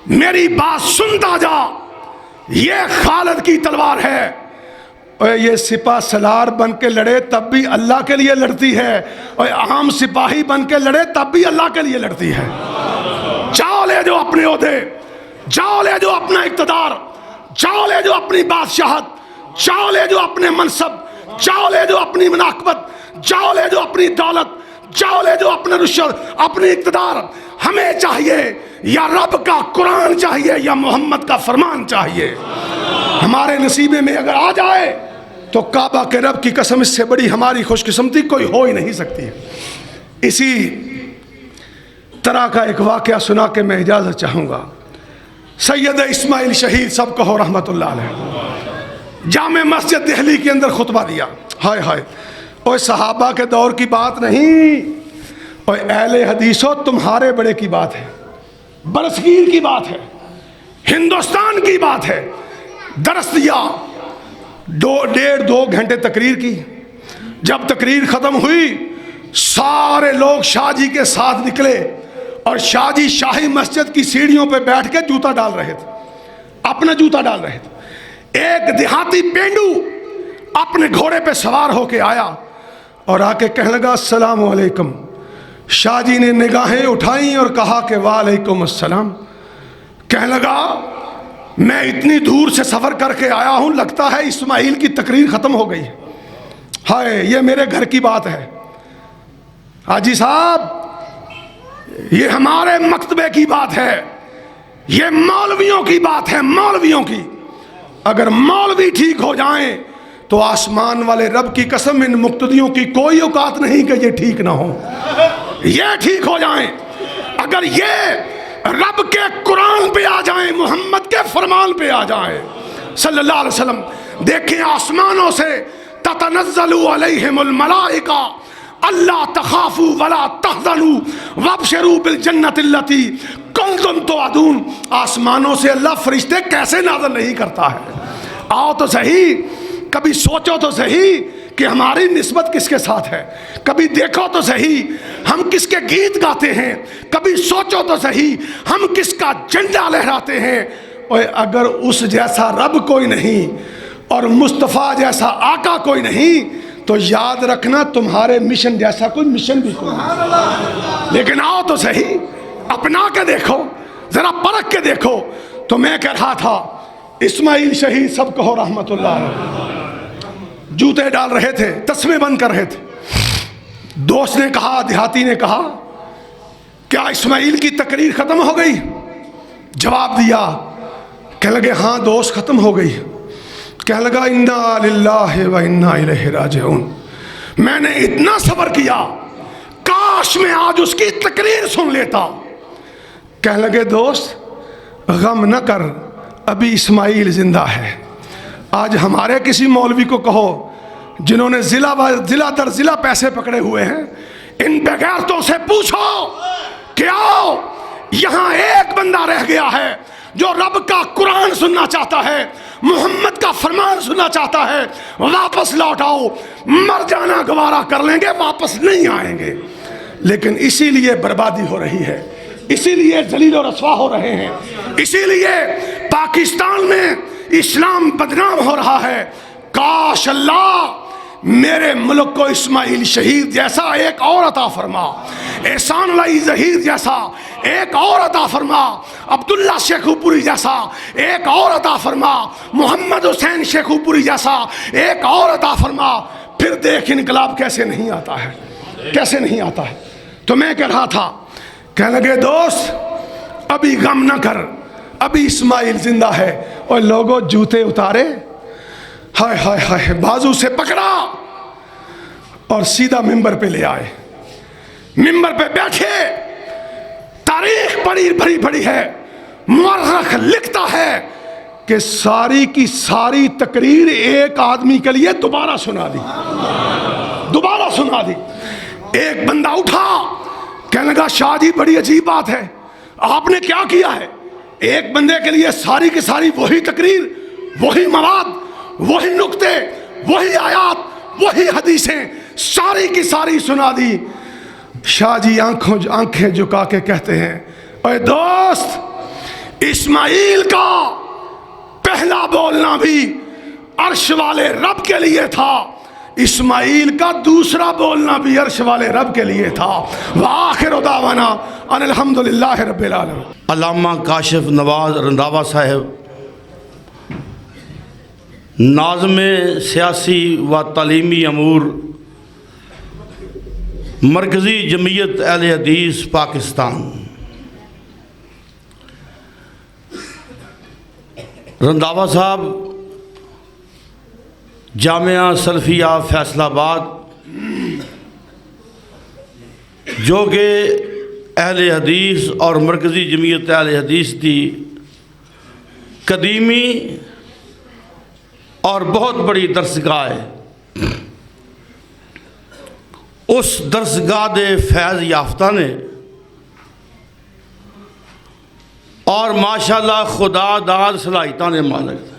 میری بات سنتا جا، یہ خالد کی تلوار ہے، اور یہ سپاہ سالار بن کے لڑے تب بھی اللہ کے لیے لڑتی ہے، اور عام سپاہی بن کے لڑے تب بھی اللہ کے لیے لڑتی ہے۔ جاؤ لے جو اپنے عہدے، جاؤ لے جو اپنا اقتدار، جاؤ لے جو اپنی بادشاہت، جاؤ لے جو اپنے منصب، جاؤ لے جو اپنی مناقبت، جاؤ لے جو اپنی دولت، جاؤ لے جو اپنے رشوت، اپنی اقتدار۔ ہمیں چاہیے یا رب کا قرآن چاہیے یا محمد کا فرمان چاہیے۔ ہمارے نصیبے میں اگر آ جائے تو کعبہ کے رب کی قسم اس سے بڑی ہماری خوش قسمتی کوئی ہو ہی نہیں سکتی۔ اسی طرح کا ایک واقعہ سنا کے میں اجازت چاہوں گا۔ سید اسماعیل شہید سب کہو رحمت اللہ علیہ، جامع مسجد دہلی کے اندر خطبہ دیا۔ ہائے ہائے، اور صحابہ کے دور کی بات نہیں، اور اہل حدیثوں تمہارے بڑے کی بات ہے، برصغیر کی بات ہے، ہندوستان کی بات ہے۔ درس دیا، 1.5-2 گھنٹے تقریر کی۔ جب تقریر ختم ہوئی سارے لوگ شاہ جی کے ساتھ نکلے، اور شاہ جی شاہی مسجد کی سیڑھیوں پہ بیٹھ کے جوتا ڈال رہے تھے، اپنا جوتا ڈال رہے تھے۔ ایک دیہاتی پینڈو اپنے گھوڑے پہ سوار ہو کے آیا اور آ کے کہنے لگا السلام علیکم۔ شاہ جی نے نگاہیں اٹھائیں اور کہا کہ وعلیکم السلام. کہنے لگا میں اتنی دور سے سفر کر کے آیا ہوں، لگتا ہے اسماعیل کی تقریر ختم ہو گئی. ہائے یہ میرے گھر کی بات ہے حاجی صاحب، یہ ہمارے مکتبے کی بات ہے، یہ مولویوں کی بات ہے، مولویوں کی. اگر مولوی ٹھیک ہو جائیں تو آسمان والے رب کی قسم ان مقتدیوں کی کوئی اوقات نہیں کہ یہ ٹھیک نہ ہو، یہ ٹھیک ہو جائیں. اگر یہ رب کے قرآن پہ آ جائیں، محمد کے فرمان پہ آ جائیں صلی اللہ علیہ وسلم. دیکھیں آسمانوں سے تتنزل علیہم الملائکہ اللہ تخافوا ولا تحزنوا وابشروا بالجنۃ التی کنتم توعدون. آسمانوں سے اللہ فرشتے کیسے نازل نہیں کرتا ہے؟ آؤ تو صحیح، کبھی سوچو تو صحیح کہ ہماری نسبت کس کے ساتھ ہے. کبھی دیکھو تو صحیح ہم کس کے گیت گاتے ہیں. کبھی سوچو تو صحیح ہم کس کا جھنڈا لہراتے ہیں. اور اگر اس جیسا رب کوئی نہیں اور مصطفیٰ جیسا آقا کوئی نہیں تو یاد رکھنا تمہارے مشن جیسا کوئی مشن بھی کوئی نہیں. لیکن آؤ تو صحیح اپنا کے دیکھو، ذرا پرکھ کے دیکھو. تو میں کہہ رہا تھا اسماعیل شہید سب کہو رحمت اللہ علیہ، جوتے ڈال رہے تھے، تسمے بند کر رہے تھے. دوست نے کہا، دیہاتی نے کہا کیا اسماعیل کی تقریر ختم ہو گئی؟ جواب دیا، کہنے لگے ہاں دوست ختم ہو گئی. کہنے لگا انا للہ و انا الیہ راجعون. میں نے اتنا صبر کیا، کاش میں آج اس کی تقریر سن لیتا. کہنے لگے دوست غم نہ کر، ابھی اسماعیل زندہ ہے. آج ہمارے کسی مولوی کو کہو جنہوں نے ضلع در ضلع پیسے پکڑے ہوئے ہیں، ان بغیرتوں سے پوچھو کہ آؤ یہاں ایک بندہ رہ گیا ہے جو رب کا قرآن سننا چاہتا ہے، محمد کا فرمان سننا چاہتا ہے، واپس لوٹ آؤ. مر جانا گوارا کر لیں گے، واپس نہیں آئیں گے. لیکن اسی لیے بربادی ہو رہی ہے، اسی لیے ذلیل و رسوا ہو رہے ہیں، اسی لیے پاکستان میں اسلام بدنام ہو رہا ہے. کاش اللہ میرے ملک کو اسماعیل شہید جیسا ایک اور عطا فرما، احسان اللہ ظہیر جیسا ایک اور عطا فرما، عبداللہ شیخو پوری جیسا ایک اور عطا فرما، محمد حسین شیخو پوری جیسا ایک اور عطا فرما. پھر دیکھ انقلاب کیسے نہیں آتا ہے، کیسے نہیں آتا ہے. تو میں کہہ رہا تھا، کہنے لگے دوست ابھی غم نہ کر، ابھی اسماعیل زندہ ہے. اور لوگوں جوتے اتارے، ہائے ہائے ہائے، بازو سے پکڑا اور سیدھا ممبر پہ لے آئے. ممبر پہ بیٹھے، تاریخ بڑی بڑی ہے، مورخ لکھتا ہے کہ ساری کی ساری تقریر ایک آدمی کے لیے دوبارہ سنا دی، دوبارہ سنا دی. ایک بندہ اٹھا، کہنے لگا شاہ جی بڑی عجیب بات ہے، آپ نے کیا کیا ہے؟ ایک بندے کے لیے ساری کی ساری وہی تقریر، وہی مواد، وہی نقطے، وہی آیات، وہی حدیثیں ساری کی ساری سنا دی. شاہ جی آنکھیں جھکا کے کہتے ہیں اے دوست، اسماعیل کا پہلا بولنا بھی عرش والے رب کے لیے تھا، اسماعیل کا دوسرا بولنا بھی عرش والے رب کے لیے تھا. وآخر دعوانا ان الحمدللہ رب العالمین. علامہ کاشف نواز رنداوا صاحب ناظم سیاسی و تعلیمی امور، مرکزی جمعیت اہل حدیث پاکستان. رنداوا صاحب جامعہ سلفیہ فیصل آباد، جو کہ اہل حدیث اور مرکزی جمعیت اہل حدیث کی قدیمی اور بہت بڑی درسگاہ ہے. اس درسگاہ دے فیض یافتہ نے اور ماشاءاللہ خدا داد صلاحیتاں نے مالک.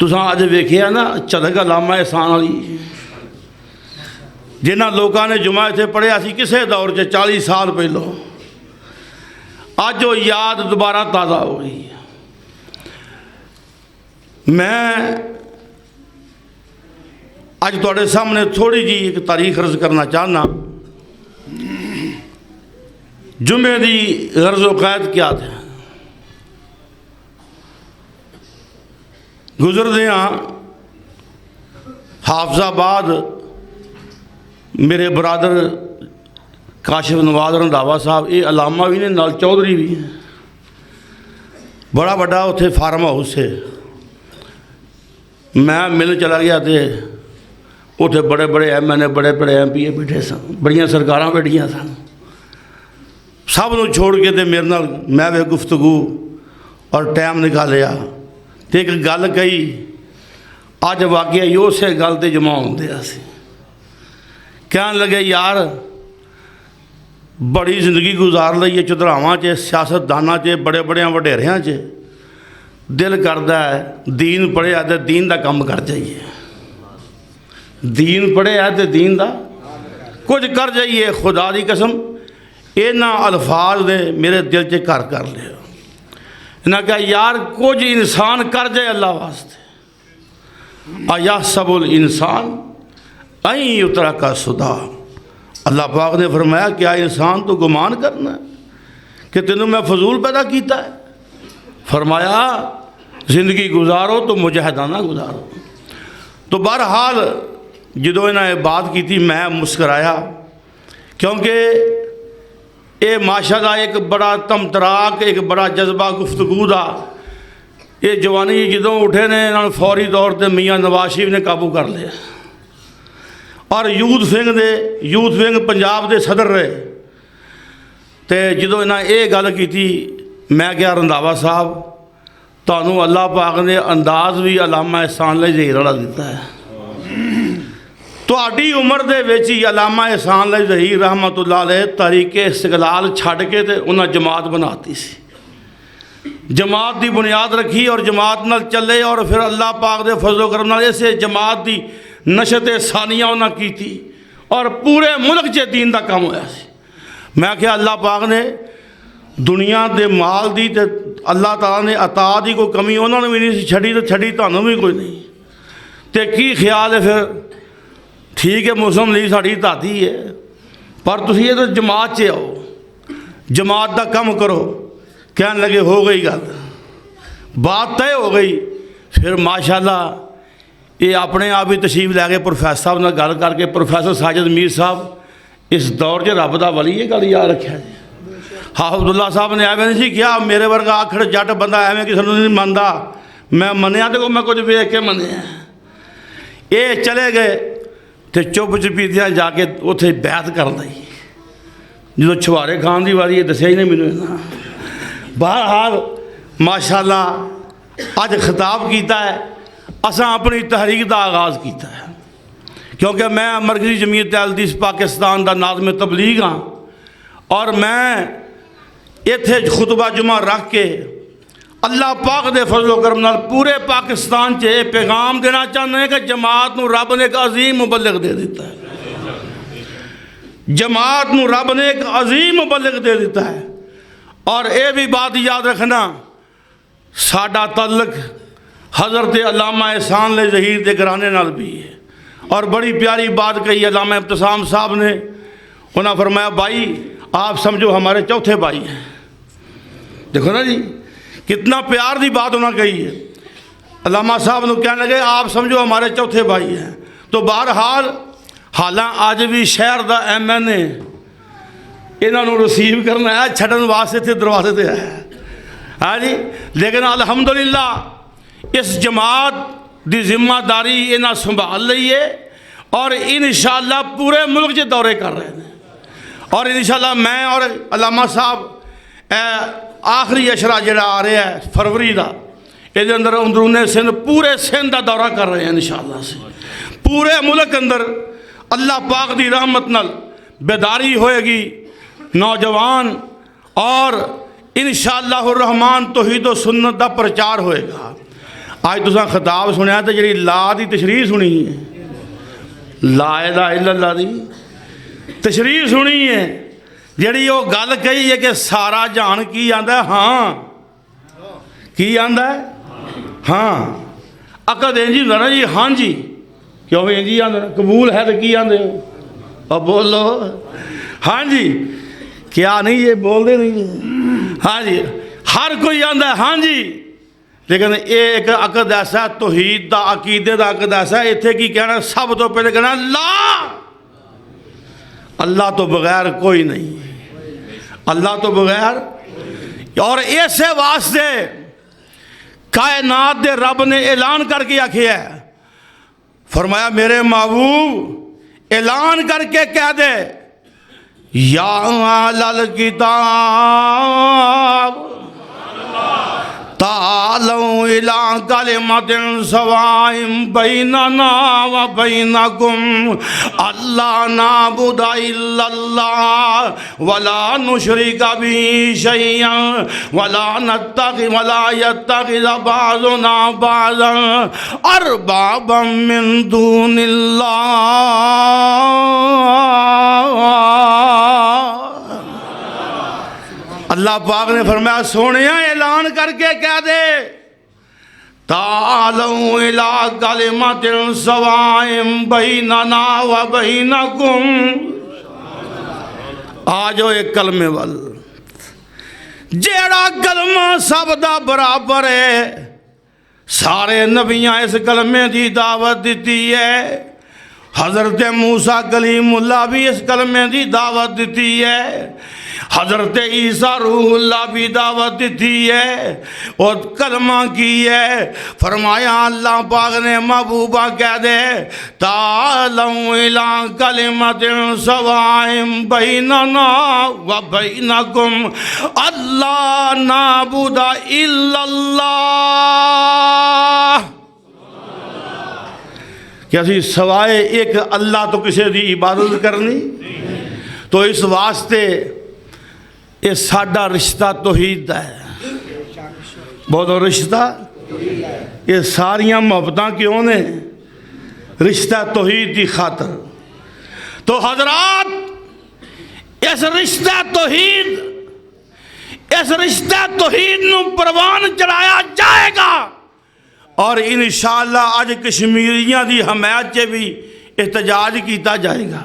تساں اج ویکھیا نا چلگ علامہ احسان علی جنہاں لوگوں نے جمعہ اتنے پڑھیا سی کسے دور 40 سال پہلو، اج وہ یاد دوبارہ تازہ ہو گئی. میں اج تواڈے سامنے تھوڑی جی ایک تاریخ عرض کرنا چاہنا. جمعے دی غرض و قید کیا تھا؟ گزردے ہاں حافظ آباد میرے برادر کاشف نواز رنداوا صاحب، یہ علامہ بھی نے نال چودھری بھی ہیں، بڑا بڑا اتنے فارم ہاؤس ہے، میں مل چلا گیا تھے، اتنے بڑے بڑے ایم این اے بڑے بڑے ایم پی اے بیٹھے سن، بڑیاں سرکاراں بیٹھیاں سن، سب نو چھوڑ کے تے میرے نال میں بھی گفتگو اور ٹائم نکالیا تے ایک گل کہی، اج واقعہ یہ اسے گل تے جمع ہوندے سی، کہنے لگے یار بڑی زندگی گزار لئی ہے چودھراواں چ، سیاست داناں چ، بڑے بڑے وڈیریاں چ، دل کردا ہے دین پڑھیا تے دین دا کم کر جائیے، دین پڑھیا تے دین دا کچھ کر جائیے، خدا دی قسم انہاں الفاظ نے میرے دل چ گھر کر لیا۔ انہاں کہا یار کچھ انسان کر جائے اللہ واسطے، اَیَحْسَبُ الْإِنسان أَن يُتْرَكَ سُدًى، اللہ پاک نے فرمایا کیا انسان تو گمان کرنا ہے کہ تینوں میں فضول پیدا کیتا ہے؟ فرمایا زندگی گزارو تو مجاہدانہ گزارو۔ تو بہرحال جدو انہوں نے بات کی تھی میں مسکرایا، کیونکہ یہ ماشاءاللہ ایک بڑا تمتراک ایک بڑا جذبہ گفتگو دا، یہ جوانی جدوں اٹھے نے انہوں نے فوری طور تے میاں نواز شریف نے قابو کر لیا، اور یوتھ ونگ پنجاب دے صدر رہے، تے جدوں انہوں نے یہ گل کی تھی میں کہا رنداوا صاحب تانوں اللہ پاک نے انداز بھی علامہ احسان علی ظہیر والا دیتا ہے، تہاڈی عمر دے وچ ہی علامہ احسان علی ظہیر رحمۃ اللہ علیہ تحریک استقلال چھڈ کے تے انہاں جماعت بناتی سی، جماعت دی بنیاد رکھی اور جماعت نال چلے، اور پھر اللہ پاک دے فضل و کرم نال اسے جماعت دی نشت ثانیہ انہاں کی تھی، اور پورے ملک چ دین دا کام ہویا سی۔ میں کہ اللہ پاک نے دنیا دے مال دی تے اللہ تعالیٰ نے عطا دی کوئی کمی انہوں نے بھی نہیں سی چھڑی، تے چھڑی تانوں بھی کوئی نہیں، تے کی خیال ہے پھر؟ ٹھیک ہے مسلم لیگ ساڑی دادی ہے، پر تسی یہ تو جماعت چ آؤ، جماعت دا کم کرو۔ کہنے لگے ہو گئی گل، بات طے ہو گئی، پھر ماشاءاللہ یہ اپنے آپ ہی تشریف لے گئے پروفیسر صاحب نے گل کر کے، پروفیسر ساجد میر صاحب اس دور چ رب دا ولی یہ گل یاد رکھا جی، حافظ اللہ صاحب نے ایویں نہیں سی کیا میرے ورگا آکھڑ جٹ بندہ ایویں کسی نے نہیں منتا، میں منیا تو میں کچھ ویکھ کے منیا، یہ چلے گئے تے چپ چپیتیاں جا کے اتنے بیعت کر لئی، جدو چھوارے خان دی واری دسیا ہی نہیں مینوں۔ بہرحال ماشاءاللہ اج خطاب کیتا ہے، اساں اپنی تحریک دا آغاز کیتا ہے، کیونکہ میں مرکزی جمعیت اہل حدیث پاکستان دا ناظم تبلیغ ہاں، اور میں ایتھے خطبہ جمعہ رکھ کے اللہ پاک دے فضل و کرم نال پورے پاکستان چ پیغام دینا چاہتے ہیں کہ جماعت نو رب نے ایک عظیم مبلغ دے دیتا ہے، جماعت نو رب نے ایک عظیم مبلغ دے دیتا ہے، اور اے بھی بات یاد رکھنا ساڈا تعلق حضرت علامہ احسان علی ظہیر دے گھرانے نال بھی ہے، اور بڑی پیاری بات کہی علامہ ابتسام صاحب نے، انہوں نے فرمایا بھائی آپ سمجھو ہمارے چوتھے بھائی ہیں، دیکھو نا جی کتنا پیار دی بات انہوں نے کہی ہے، علامہ صاحب نے کہنے لگے آپ سمجھو ہمارے چوتھے بھائی ہیں۔ تو بہرحال حالاں آج بھی شہر دا ایم این اے انہوں نے رسیو کرنا ہے، چھڑن واسطے تھے دروازے تے ہے، ہاں جی، لیکن الحمدللہ اس جماعت دی ذمہ داری انہاں سنبھال لئی ہے، اور انشاءاللہ پورے ملک چ دورے کر رہے ہیں، اور انشاءاللہ میں اور علامہ صاحب آخری اشرا جڑا آ رہا ہے فروری دا، یہ اندر اندرون سندھ پورے سندھ دا دورہ کر رہے ہیں انشاءاللہ سے، پورے ملک اندر اللہ پاک دی رحمت نال بیداری ہوئے گی، نوجوان، اور انشاءاللہ الرحمن توحید و سنت دا پرچار ہوئے گا۔ آج تساں خطاب سنیا تو جڑی لا دی تشریح سنی ہے، لا الہ الا اللہ دی تشریح سنی ہے، جڑی وہ گل کہی ہے کہ سارا جہان کی آندا ہے ہاں، کی آندا ہے ہاں، عقد انجی ہوندا نا جی ہاں جی، کیوں انجی آندا قبول ہے تو کی آندے ہو، اب بولو ہاں جی، کیا نہیں یہ بول دے نہیں؟ ہاں جی ہر کوئی آندا ہے ہاں جی، لیکن یہ ایک عقد ایسا توحید دا عقیدے دا عقد ایسا ہے، اتنے کی کہنا سب تو پہلے کہنا لا، اللہ تو بغیر کوئی نہیں، اللہ تو بغیر۔ اور ایسے واسطے کائنات دے رب نے اعلان کر کے آکھیا ہے، فرمایا میرے محبوب اعلان کر کے کہہ دے یا اہل الکتاب تعالوا الی کلمۃ سواء بیننا و بینکم الا نعبد الا اللہ ولا نشرک بہ شیئا ولا یتخذ بعضنا بعضا اربابا من دون اللہ۔ اللہ پاک نے فرمایا سونیا اعلان کر کے کہہ دے تعالوا الی کلمۃ سواء بیننا و بینکم، آ جاؤ ایک کلمے وال، جیڑا کلمہ سب دا برابر ہے۔ سارے نبیاں اس کلمے دی دعوت دیتی ہے، حضرت موسیٰ کلیم اللہ بھی اس کلمے دی دعوت دیتی ہے، حضرت عیسیٰ روح اللہ بھی دعوت دیتی ہے، اور کلمہ کی ہے، فرمایا اللہ پاک نے محبوبہ کہہ دے تعالوا الی کلمۃ سواء بیننا و بینکم الا نعبد الا اللہ، کہ اسی سوائے ایک اللہ تو کسی دی عبادت کرنی۔ تو اس واسطے یہ ساڈا رشتہ توحید دا ہے، بہت رشتہ، یہ ساریاں محبتاں کیوں نے؟ رشتہ توحید دی خاطر۔ تو حضرات اس رشتہ توحید نو پروان چڑھایا جائے گا، اور انشاءاللہ آج کشمیریاں دی حمایت سے بھی احتجاج کیتا جائے گا۔